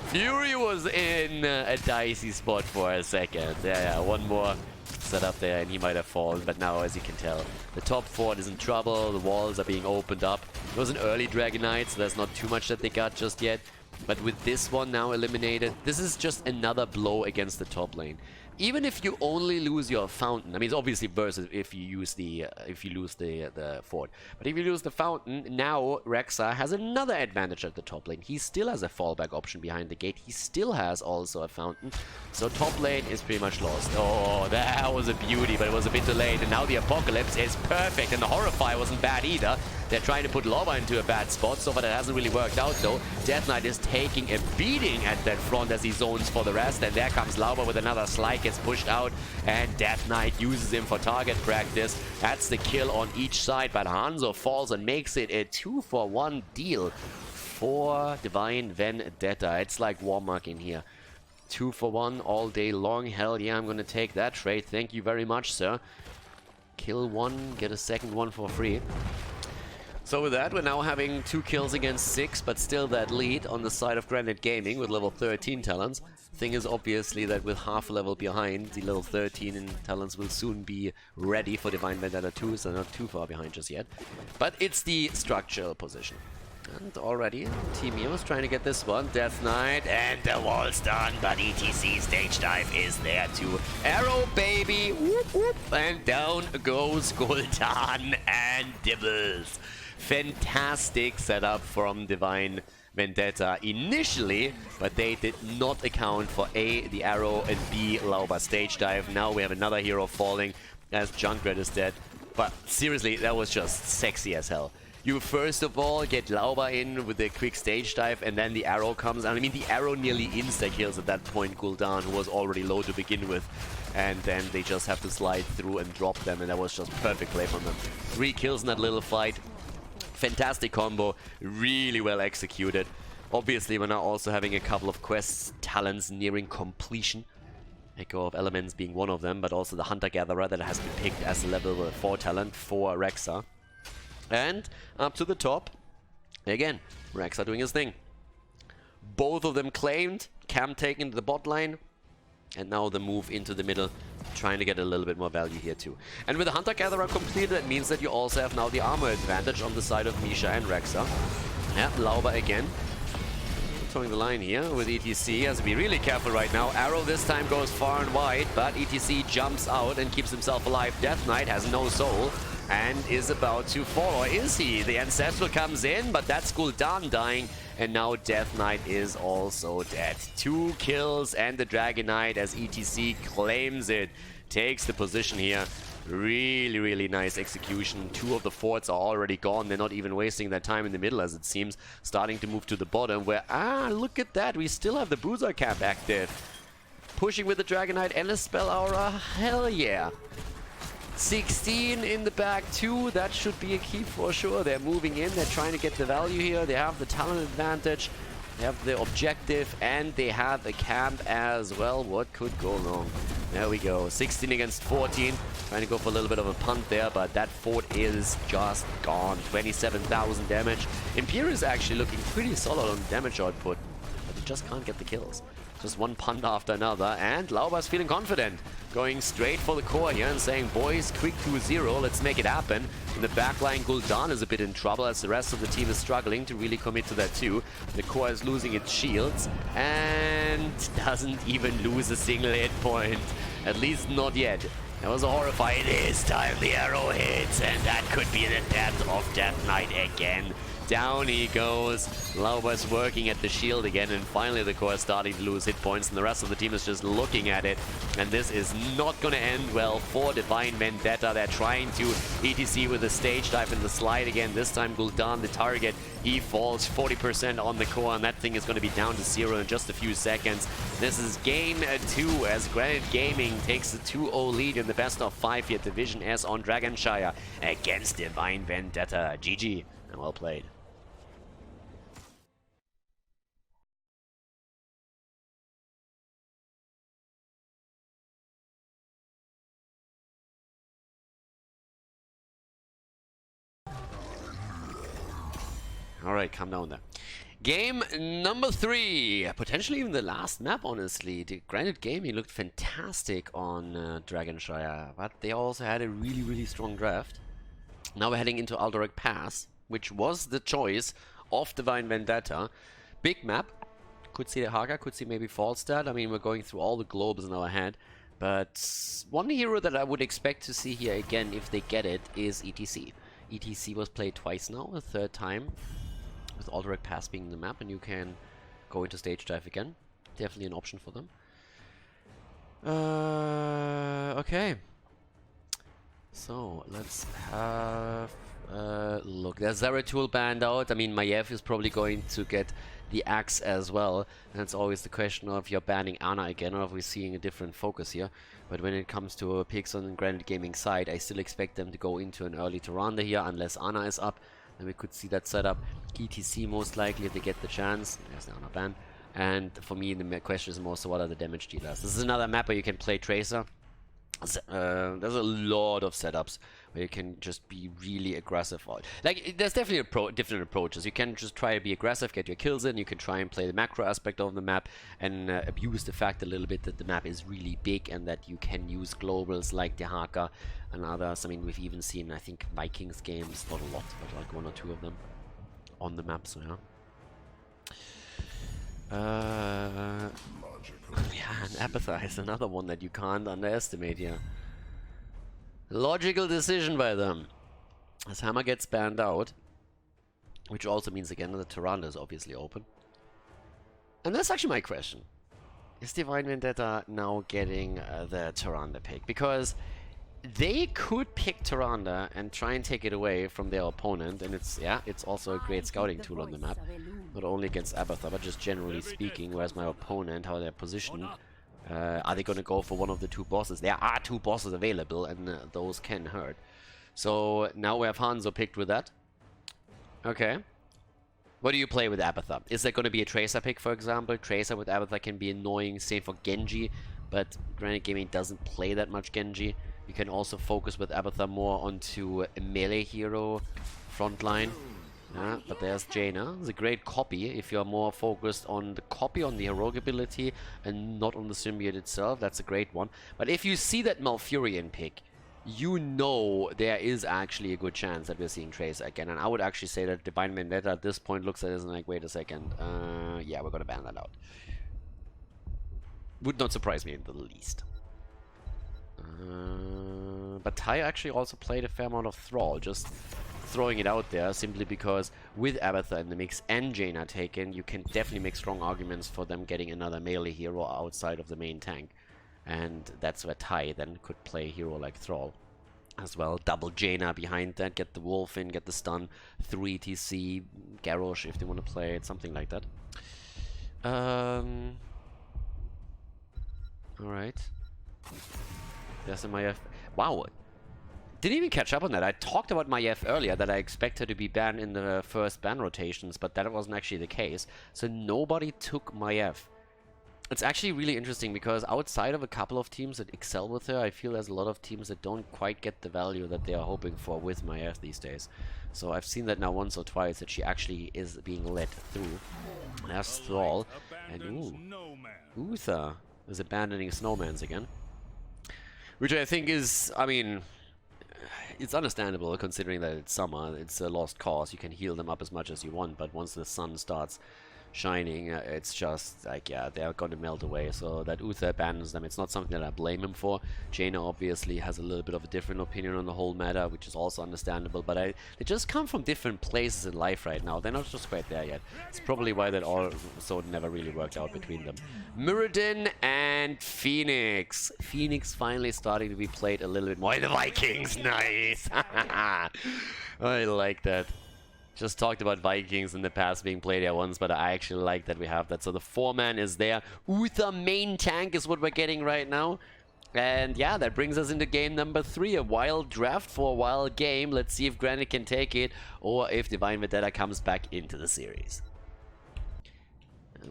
Fury was in a dicey spot for a second. Yeah, one more set up there and he might have fallen, but now, as you can tell, the top fort is in trouble. The walls are being opened up. It was an early Dragon Knight, so there's not too much that they got just yet. But with this one now eliminated, this is just another blow against the top lane. even if you only lose your fountain, I mean, it's obviously versus if you use the if you lose the fort, but if you lose the fountain, now Rexa has another advantage at the top lane. He still has a fallback option behind the gate. He still has also a fountain, so top lane is pretty much lost. Oh, that was a beauty, but it was a bit delayed, and now the Apocalypse is perfect, and the Horrify wasn't bad either. They're trying to put Lava into a bad spot, so far that hasn't really worked out though. Death Knight is taking a beating at that front as he zones for the rest, and there comes Lava with another slide, gets pushed out, and Death Knight uses him for target practice. That's the kill on each side, but Hanzo falls and makes it a 2-for-1 deal for Divine Vendetta. It's like Warmark in here. 2-for-1 all day long. Hell yeah, I'm gonna take that trade. Thank you very much, sir. Kill one, get a second one for free. So with that, we're now having 2 kills against 6, but still that lead on the side of Granit Gaming with level 13 talents. Thing is obviously that with half a level behind, the level 13 in talents will soon be ready for Divine Vendetta 2, so not too far behind just yet. But it's the structural position. And already, Team Evo's trying to get this one. Death Knight, and the wall's done, but ETC stage dive is there too. Arrow, baby! Whoop, whoop. And down goes Gul'dan and Dibbles. Fantastic setup from Divine Vendetta initially, but they did not account for A, the arrow, and B, Lauba stage dive. Now we have another hero falling as Junkrat is dead. But seriously, that was just sexy as hell. You first of all get Lauba in with the quick stage dive, and then the arrow comes. I mean, the arrow nearly insta-kills at that point Gul'dan, who was already low to begin with. And then they just have to slide through and drop them, and that was just perfect play from them. 3 kills in that little fight. Fantastic combo, really well executed. Obviously, we're now also having a couple of quests, talents nearing completion. Echo of Elements being one of them, but also the Hunter-Gatherer that has been picked as a level 4 talent for Rexa. And up to the top, again, Rexa doing his thing. Both of them claimed, Cam taken to the bot lane, and now the move into the middle, trying to get a little bit more value here too. And with the Hunter-Gatherer completed, that means that you also have now the armor advantage on the side of Misha and Rexa. Yeah, Lauba again. Towing the line here with ETC, has to be really careful right now. Arrow this time goes far and wide, but ETC jumps out and keeps himself alive. Death Knight has no soul and is about to fall, or is he? The Ancestral comes in, but that's Gul'dan dying, and now Death Knight is also dead. 2 kills and the Dragon Knight as ETC claims it, takes the position here. Really, really nice execution. 2 of the forts are already gone. They're not even wasting their time in the middle, as it seems. Starting to move to the bottom, where, look at that. We still have the Bruiser Cap active. Pushing with the Dragon Knight and a Spell Aura. Hell yeah. 16 in the back too. That should be a keep for sure. They're moving in. They're trying to get the value here. They have the talent advantage. They have the objective, and they have a camp as well. What could go wrong? There we go. 16 against 14. Trying to go for a little bit of a punt there, but that fort is just gone. 27,000 damage. Imperial is actually looking pretty solid on damage output, but they just can't get the kills. Just one punt after another, and Lauba's feeling confident. Going straight for the core here and saying, boys, quick 2-0, let's make it happen. In the backline, Gul'dan is a bit in trouble as the rest of the team is struggling to really commit to that too. The core is losing its shields and doesn't even lose a single hit point. At least not yet. That was a Horrify. This time the arrow hits, and that could be the death of Death Knight again. Down he goes. Lauba's working at the shield again, and finally the core is starting to lose hit points, and the rest of the team is just looking at it. And this is not going to end well for Divine Vendetta. They're trying to ETC with the stage dive and the slide again. This time Gul'dan, the target, he falls 40% on the core, and that thing is going to be down to 0 in just a few seconds. This is game 2 as Granit Gaming takes the 2-0 lead in the best of 5 here, Division S on Shire against Divine Vendetta. GG, and well played. Alright, calm down there. Game number 3. Potentially even the last map, honestly. The Granit Gaming looked fantastic on Shire, but they also had a really, really strong draft. Now we're heading into Alderac Pass, which was the choice of Divine Vendetta. Big map. Could see the Haga, could see maybe Falstad. I mean, we're going through all the globes in our head. But one hero that I would expect to see here again, if they get it, is ETC. ETC was played twice now, a third time, with Alderac Pass being the map, and you can go into stage dive again. Definitely an option for them. Okay. So, let's have look. There's Zeratul banned out. I mean, Maiev is probably going to get the axe as well. And it's always the question of you're banning Ana again, or if we're seeing a different focus here. But when it comes to picks on the Granit Gaming side, I still expect them to go into an early Tyrande here, unless Ana is up. Then we could see that setup. ETC most likely if they get the chance. There's the Ana ban. And for me, the question is more so what are the damage dealers. This is another map where you can play Tracer. There's a lot of setups where you can just be really aggressive. Like, there's definitely different approaches. You can just try to be aggressive, get your kills in. You can try and play the macro aspect of the map and abuse the fact a little bit that the map is really big and that you can use globals like Dehaka and others. I mean, we've even seen, I think, Vikings games, not a lot, but like 1 or 2 of them on the map, so yeah. Yeah, and Apathy is another one that you can't underestimate here. Logical decision by them. As Hammer gets banned out, which also means again that Tyrande is obviously open. And that's actually my question. Is Divine Vendetta now getting the Tyrande pick? Because they could pick Tyrande and try and take it away from their opponent, and it's also a great scouting tool on the map. Not only against Abathar, but just generally speaking, where's my opponent, how they're positioned. Are they going to go for one of the 2 bosses? There are 2 bosses available, and those can hurt. So now we have Hanzo picked with that. Okay. What do you play with Abathar? Is there going to be a Tracer pick, for example? Tracer with Abathar can be annoying, same for Genji, but Granit Gaming doesn't play that much Genji. You can also focus with Abathar more onto a melee hero frontline. Yeah, but there's Jaina. It's a great copy if you're more focused on the copy, on the heroic ability, and not on the symbiote itself. That's a great one. But if you see that Malfurion pick, you know there is actually a good chance that we're seeing Tracer again. And I would actually say that Divine Vendetta at this point looks at it and like, wait a second. Yeah, we're going to ban that out. Would not surprise me in the least. But Tai actually also played a fair amount of Thrall, just throwing it out there, simply because with Abathar in the mix and Jaina taken, you can definitely make strong arguments for them getting another melee hero outside of the main tank. And that's where Tai then could play a hero like Thrall as well. Double Jaina behind that, get the Wolf in, get the stun, 3 TC, Garrosh if they want to play it, something like that. Alright. There's a Maiev. Wow. Didn't even catch up on that. I talked about Maiev earlier, that I expect her to be banned in the first ban rotations, but that wasn't actually the case. So nobody took Maiev. It's actually really interesting because outside of a couple of teams that excel with her, I feel there's a lot of teams that don't quite get the value that they are hoping for with Maiev these days. So I've seen that now once or twice, that she actually is being led through. There's Thrall. And Uther is abandoning snowmans again. Which I think is, I mean, it's understandable considering that it's summer, it's a lost cause, you can heal them up as much as you want, but once the sun starts shining, it's just like, yeah, they're going to melt away, so that Uther abandons them, it's not something that I blame him for. Jaina obviously has a little bit of a different opinion on the whole matter, which is also understandable, but they just come from different places in life right now, they're not just quite there yet. It's probably why that also never really worked out between them. Muradin and Phoenix. Phoenix finally starting to be played a little bit more. The Vikings, nice! I like that. Just talked about Vikings in the past being played here once, but I actually like that we have that. So the 4-man is there. Uther main tank is what we're getting right now. And yeah, that brings us into game number 3. A wild draft for a wild game. Let's see if Granit can take it or if Divine Vendetta comes back into the series.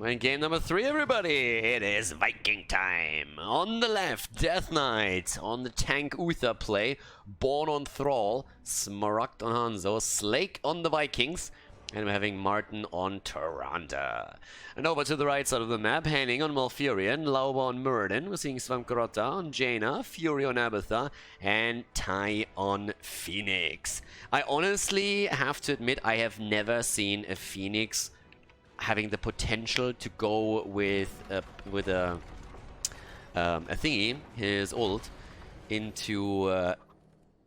In game number 3, everybody, it is Viking time. On the left, Death Knight. On the tank, Uther play. Born on Thrall. Smaragd on Hanzo. Slake on the Vikings. And we're having Martin on Tyrande. And over to the right side of the map, Henning on Malfurion, Lauba on Muradin. We're seeing Svamkarota on Jaina, Fury on Abathar, and Tai on Phoenix. I honestly have to admit, I have never seen a Phoenix having the potential to go with a a thingy, his ult, into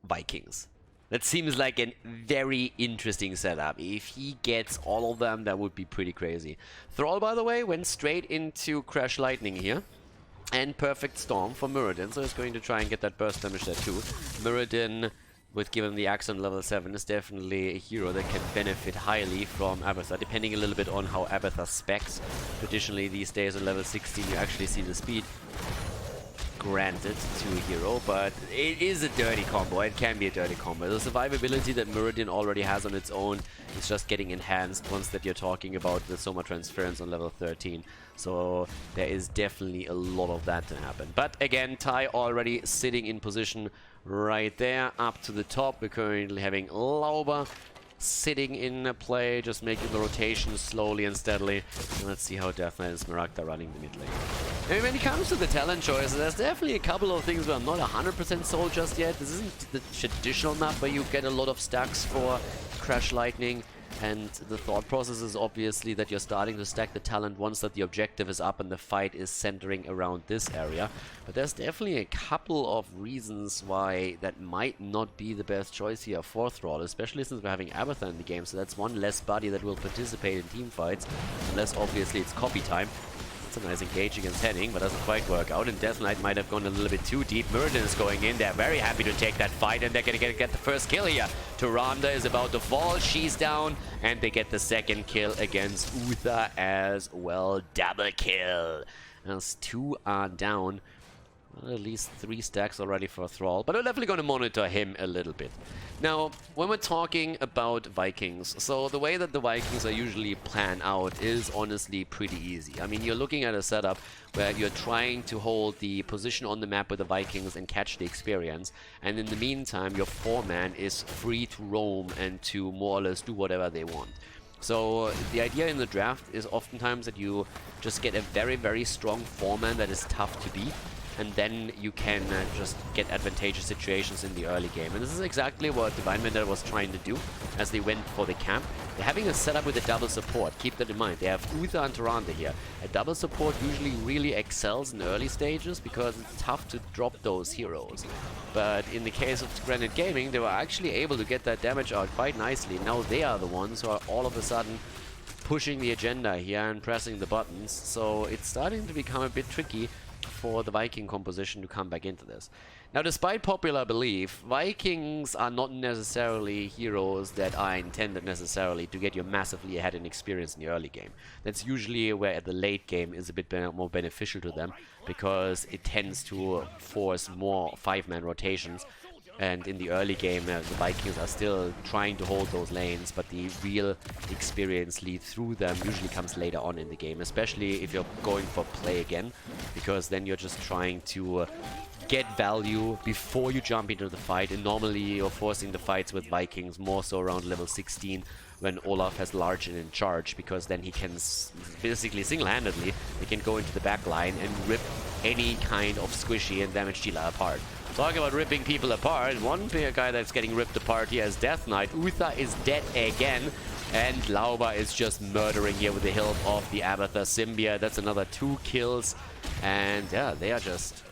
Vikings. That seems like a very interesting setup. If he gets all of them, that would be pretty crazy. Thrall, by the way, went straight into Crash Lightning here. And Perfect Storm for Muradin, so he's going to try and get that burst damage there too. Muradin, with given the axe on level 7, is definitely a hero that can benefit highly from Abathar, depending a little bit on how Abathar specs. Traditionally these days on level 16 you actually see the speed granted to a hero, but it is a dirty combo. It can be a dirty combo. The survivability that Muradin already has on its own is just getting enhanced once that you're talking about the Soma transference on level 13. So there is definitely a lot of that to happen. But again, Tai already sitting in position right there up to the top. We're currently having Lauber sitting in play, just making the rotation slowly and steadily. And let's see how Death Knight and Smaragda running the mid lane. I mean, when it comes to the talent choices, there's definitely a couple of things where I'm not 100% sold just yet. This isn't the traditional map where you get a lot of stacks for Crash Lightning. And the thought process is obviously that you're starting to stack the talent once that the objective is up and the fight is centering around this area. But there's definitely a couple of reasons why that might not be the best choice here for Thrall, especially since we're having Abathar in the game, so that's one less body that will participate in team fights, unless obviously it's copy time. It's a nice engage against Henning, but doesn't quite work out, and Death Knight might have gone a little bit too deep. Muradin is going in. They're very happy to take that fight, and they're going to get the first kill here. Tyrande is about to fall. She's down, and they get the second kill against Uther as well. Double kill. As 2 are down. Well, at least 3 stacks already for Thrall, but we're definitely going to monitor him a little bit. Now, when we're talking about Vikings, so the way that the Vikings are usually planned out is honestly pretty easy. I mean, you're looking at a setup where you're trying to hold the position on the map with the Vikings and catch the experience, and in the meantime, your 4-man is free to roam and to more or less do whatever they want. So the idea in the draft is oftentimes that you just get a very, very strong 4-man that is tough to beat, and then you can just get advantageous situations in the early game. And this is exactly what Divine Vendetta was trying to do as they went for the camp. They're having a setup with a double support. Keep that in mind. They have Uther and Tyrande here. A double support usually really excels in early stages because it's tough to drop those heroes. But in the case of Granit Gaming, they were actually able to get that damage out quite nicely. Now they are the ones who are all of a sudden pushing the agenda here and pressing the buttons. So it's starting to become a bit tricky for the Viking composition to come back into this. Now, despite popular belief, Vikings are not necessarily heroes that are intended necessarily to get you massively ahead in experience in the early game. That's usually where the late game is a bit more beneficial to them, because it tends to force more 5-man rotations. And in the early game, the Vikings are still trying to hold those lanes, but the real experience lead through them usually comes later on in the game, especially if you're going for play again, because then you're just trying to get value before you jump into the fight, and normally you're forcing the fights with Vikings more so around level 16, when Olaf has Large and in charge, because then he can basically single-handedly, he can go into the back line and rip any kind of squishy and damage dealer apart. Talking about ripping people apart, one guy that's getting ripped apart here is Death Knight. Uther is dead again, and Lauber is just murdering here with the help of the Abathar Symbiote. That's another 2 kills, and yeah, they are just,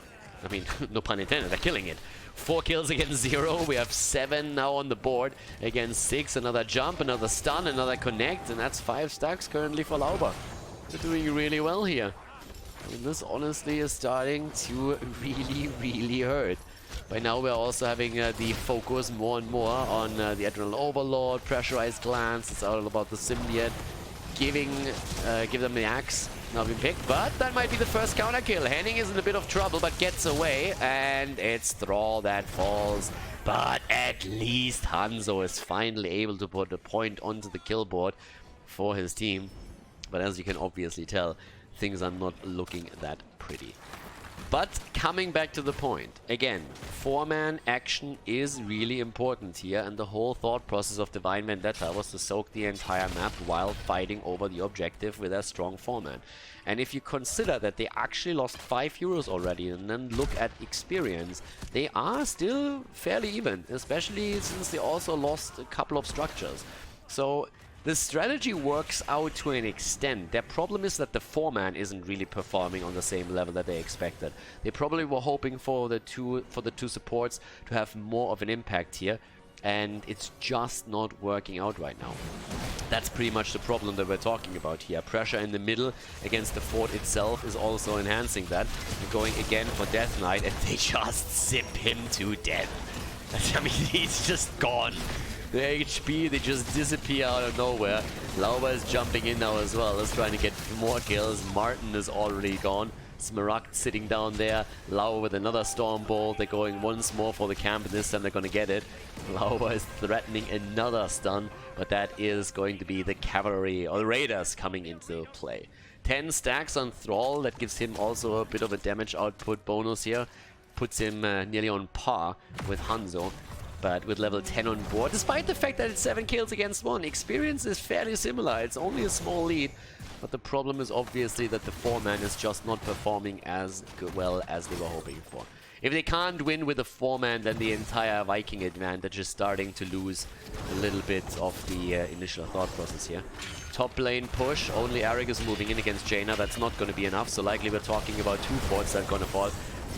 I mean, no pun intended, they're killing it. 4 kills against 0. We have 7 now on the board against 6. Another jump, another stun, another connect, and that's 5 stacks currently for Lauber. They're doing really well here. I mean, this honestly is starting to really, really hurt. By now we're also having the focus more and more on the Adrenal Overlord, Pressurized Glance. It's all about the Symbiote. Give them the axe. Now been picked, but that might be the first counter kill. Henning is in a bit of trouble, but gets away, and it's Thrall that falls. But at least Hanzo is finally able to put a point onto the kill board for his team. But as you can obviously tell, things are not looking that pretty. But coming back to the point, again, 4-man action is really important here, and the whole thought process of Divine Vendetta was to soak the entire map while fighting over the objective with a strong 4-man. And if you consider that they actually lost 5 heroes already, and then look at experience, they are still fairly even, especially since they also lost a couple of structures. So The strategy works out to an extent. Their problem is that the 4-man isn't really performing on the same level that they expected. They probably were hoping for the two supports to have more of an impact here, and it's just not working out right now. That's pretty much the problem that we're talking about here. Pressure in the middle against the fort itself is also enhancing that. They're going again for Death Knight, and they just zip him to death. I mean, he's just gone. The HP, they just disappear out of nowhere. Lauber is jumping in now as well. He's trying to get more kills. Martin is already gone. Smaragd sitting down there. Lauber with another Storm Bolt. They're going once more for the camp, and this time they're going to get it. Lauber is threatening another stun, but that is going to be the cavalry or the raiders coming into play. 10 stacks on Thrall. That gives him also a bit of a damage output bonus here. Puts him nearly on par with Hanzo. But with level 10 on board, despite the fact that it's 7 kills against 1, experience is fairly similar. It's only a small lead, but the problem is obviously that the 4-man is just not performing as well as they were hoping for. If they can't win with the 4-man, then the entire Viking advantage is starting to lose a little bit of the initial thought process here. Top lane push, only Eric is moving in against Jaina. That's not going to be enough, so likely we're talking about 2 forts that are going to fall.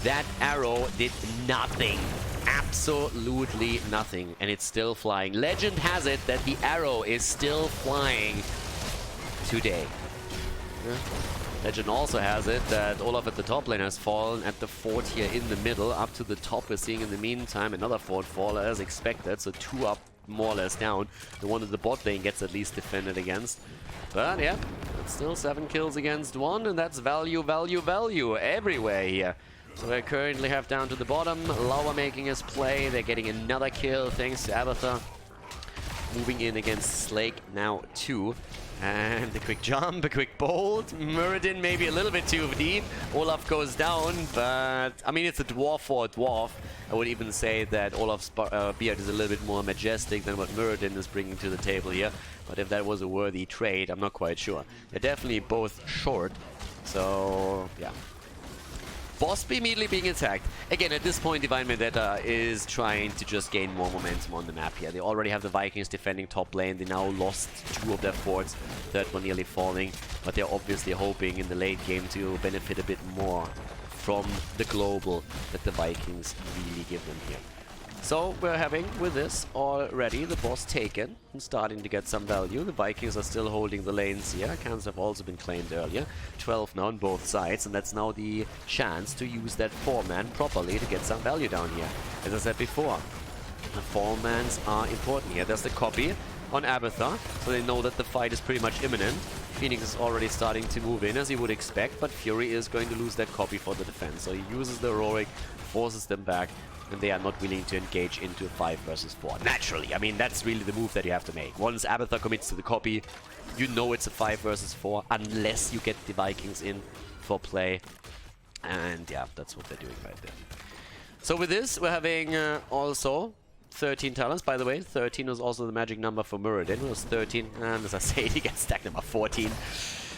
That arrow did nothing. Absolutely nothing, and it's still flying. Legend has it that the arrow is still flying today. Yeah. Legend also has it that Olaf at the top lane has fallen at the fort here in the middle. Up to the top, we're seeing in the meantime another fort fall as expected, so 2 up more or less down. The one at the bot lane gets at least defended against. But yeah, it's still 7 kills against 1, and that's value, value, value everywhere here. So we currently have down to the bottom, Lauber making his play. They're getting another kill thanks to Abathur. Moving in against Slake now 2. And a quick jump, a quick bolt. Muradin maybe a little bit too deep. Olaf goes down, but I mean, it's a dwarf for a dwarf. I would even say that Olaf's beard is a little bit more majestic than what Muradin is bringing to the table here. But if that was a worthy trade, I'm not quite sure. They're definitely both short, so yeah. Bosby immediately being attacked. Again, at this point, Divine Vendetta is trying to just gain more momentum on the map here. They already have the Vikings defending top lane. They now lost 2 of their forts, third one nearly falling. But they're obviously hoping in the late game to benefit a bit more from the global that the Vikings really give them here. So we're having, with this, already the boss taken and starting to get some value. The Vikings are still holding the lanes here. Cans have also been claimed earlier. 12 now on both sides, and that's now the chance to use that 4-man properly to get some value down here. As I said before, the 4-mans are important here. There's the copy on Abathur, so they know that the fight is pretty much imminent. Phoenix is already starting to move in, as you would expect, but Fury is going to lose that copy for the defense. So he uses the heroic, forces them back, and they are not willing to engage into a 5 versus 4. Naturally, I mean, that's really the move that you have to make. Once Abathur commits to the copy, you know it's a 5 versus 4, unless you get the Vikings in for play. And yeah, that's what they're doing right there. So with this, we're having also 13 talents. By the way, 13 was also the magic number for Muradin. It was 13, and as I say, he gets stack number 14.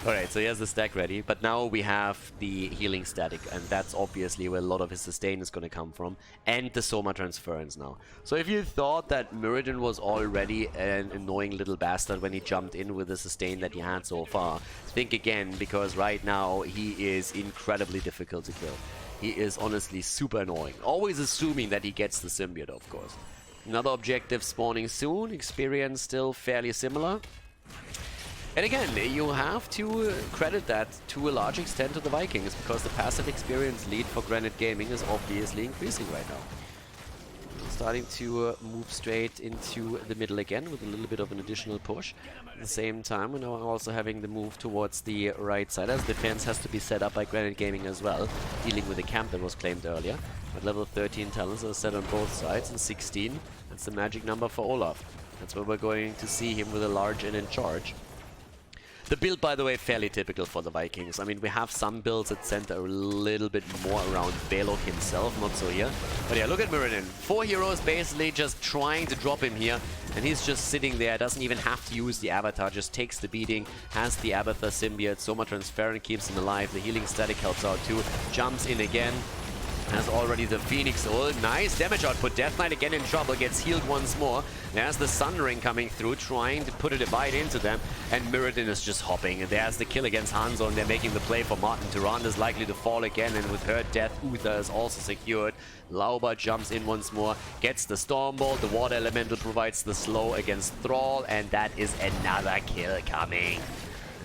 Alright, so he has the stack ready, but now we have the healing static, and that's obviously where a lot of his sustain is going to come from, and the Soma transference now. So if you thought that Muradin was already an annoying little bastard when he jumped in with the sustain that he had so far, think again, because right now he is incredibly difficult to kill. He is honestly super annoying, always assuming that he gets the symbiote, of course. Another objective spawning soon, experience still fairly similar. And again, you have to credit that to a large extent to the Vikings, because the passive experience lead for Granit Gaming is obviously increasing right now. Starting to move straight into the middle again with a little bit of an additional push. At the same time, we're now also having the move towards the right side, as defense has to be set up by Granit Gaming as well, dealing with the camp that was claimed earlier. At level 13 talents are set on both sides, and 16, that's the magic number for Olaf. That's where we're going to see him with a large and in charge. The build, by the way, fairly typical for the Vikings. I mean, we have some builds that center a little bit more around Belok himself, not so here. But yeah, look at Muradin. 4 heroes basically just trying to drop him here, and he's just sitting there, doesn't even have to use the Avatar, just takes the beating, has the Abathur symbiote, Soma transference keeps him alive, the healing static helps out too, jumps in again. Has already the Phoenix ult. Nice damage output. Death Knight again in trouble. Gets healed once more. There's the Sun Ring coming through, trying to put a divide into them. And Mirrodin is just hopping. And there's the kill against Hanzo. And they're making the play for Martin. Tyrande is likely to fall again. And with her death, Uther is also secured. Lauber jumps in once more. Gets the Storm Bolt. The Water Elemental provides the slow against Thrall. And that is another kill coming.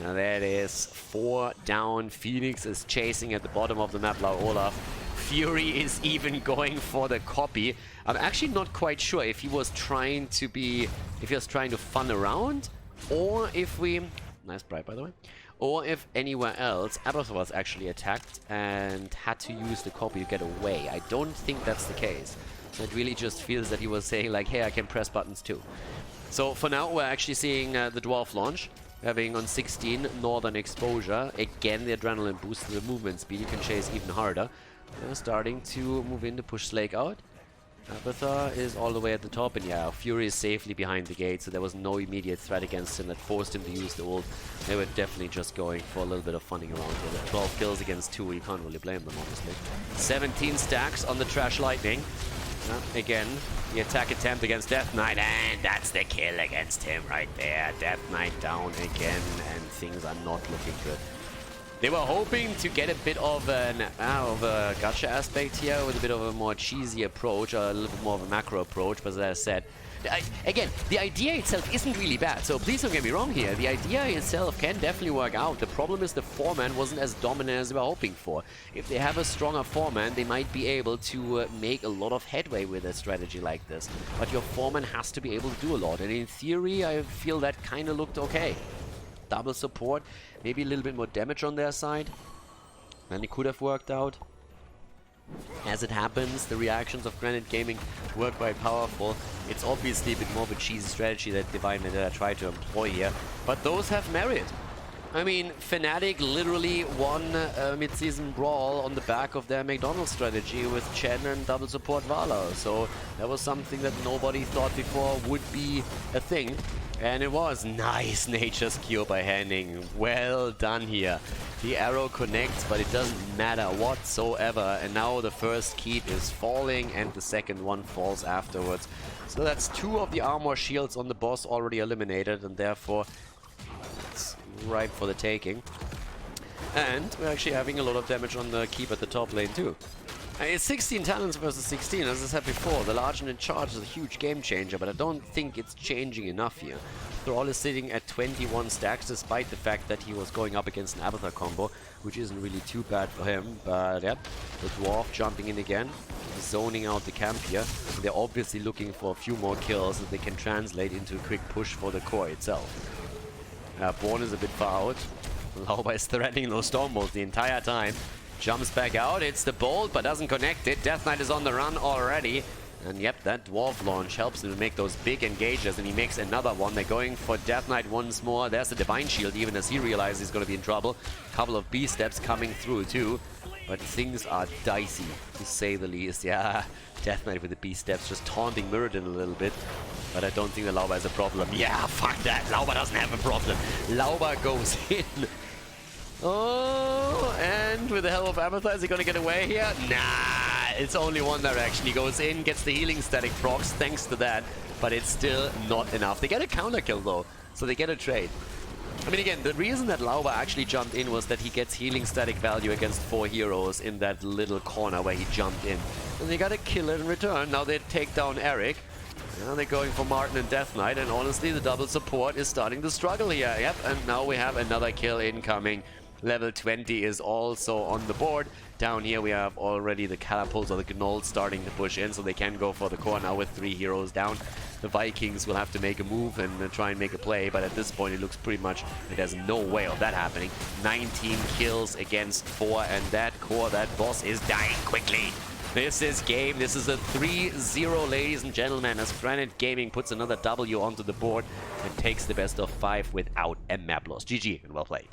Now that is 4 down. Phoenix is chasing at the bottom of the map, Olaf. Fury is even going for the copy. I'm actually not quite sure if he was trying to fun around, or if we... Nice bribe, by the way. Or if anywhere else, Abathur was actually attacked and had to use the copy to get away. I don't think that's the case. So it really just feels that he was saying like, hey, I can press buttons too. So for now, we're actually seeing the Dwarf launch. Having on 16 Northern Exposure. Again, the adrenaline boost, the movement speed. You can chase even harder. They're starting to move in to push Slake out. Abathur is all the way at the top, and yeah, Fury is safely behind the gate, so there was no immediate threat against him that forced him to use the ult. They were definitely just going for a little bit of funning around here. The 12 kills against 2, you can't really blame them, honestly. 17 stacks on the Trash Lightning. Again, the attack attempt against Death Knight, and that's the kill against him right there. Death Knight down again, and things are not looking good. They were hoping to get a bit of a gacha aspect here with a bit of a more cheesy approach, or a little bit more of a macro approach, but as I said, again, the idea itself isn't really bad, so please don't get me wrong here. The idea itself can definitely work out. The problem is the 4-man wasn't as dominant as we were hoping for. If they have a stronger 4-man, they might be able to make a lot of headway with a strategy like this. But your 4-man has to be able to do a lot, and in theory, I feel that kind of looked okay. Double support, maybe a little bit more damage on their side, and it could have worked out. As it happens, the reactions of Granit Gaming were quite powerful. It's obviously a bit more of a cheesy strategy that Divine Vendetta tried to employ here, but those have merit. I mean, Fnatic literally won a mid-season brawl on the back of their McDonald's strategy with Chen and double support Vala, so that was something that nobody thought before would be a thing. And it was. Nice Nature's Cure by Henning. Well done here. The arrow connects, but it doesn't matter whatsoever. And now the first keep is falling, and the second one falls afterwards. So that's 2 of the armor shields on the boss already eliminated, and therefore it's ripe for the taking. And we're actually having a lot of damage on the keep at the top lane too. It's 16 talents versus 16, as I said before. The large and in charge is a huge game changer, but I don't think it's changing enough here. Thrall is sitting at 21 stacks, despite the fact that he was going up against an Abathur combo, which isn't really too bad for him. But yep, the Dwarf jumping in again, zoning out the camp here. They're obviously looking for a few more kills that they can translate into a quick push for the core itself. Born is a bit far out. Lauber is threatening those Storm Bolts the entire time. Jumps back out, it's the bolt, but doesn't connect it. Death Knight is on the run already. And yep, that Dwarf launch helps him to make those big engages, and he makes another one. They're going for Death Knight once more. There's the Divine Shield, even as he realizes he's going to be in trouble. Couple of B-steps coming through too. But things are dicey, to say the least. Yeah, Death Knight with the B-steps, just taunting Mirrodin a little bit. But I don't think that Lauber has a problem. Yeah, fuck that. Lauber doesn't have a problem. Lauber goes in. Oh, and with the help of Abathur, is he going to get away here? Nah, it's only one direction. He goes in, gets the healing static procs thanks to that, but it's still not enough. They get a counter kill though, so they get a trade. I mean, again, the reason that Lauber actually jumped in was that he gets healing static value against 4 heroes in that little corner where he jumped in. And they got a kill in return. Now they take down Eric. Now they're going for Martin and Death Knight, and honestly, the double support is starting to struggle here. Yep, and now we have another kill incoming. Level 20 is also on the board. Down here we have already the Catapults or the Gnolls starting to push in, so they can go for the core now with 3 heroes down. The Vikings will have to make a move and try and make a play, but at this point it looks pretty much like there's no way of that happening. 19 kills against 4, and that core, that boss is dying quickly. This is game. This is a 3-0, ladies and gentlemen, as Granit Gaming puts another W onto the board and takes the best of 5 without a map loss. GG and well played.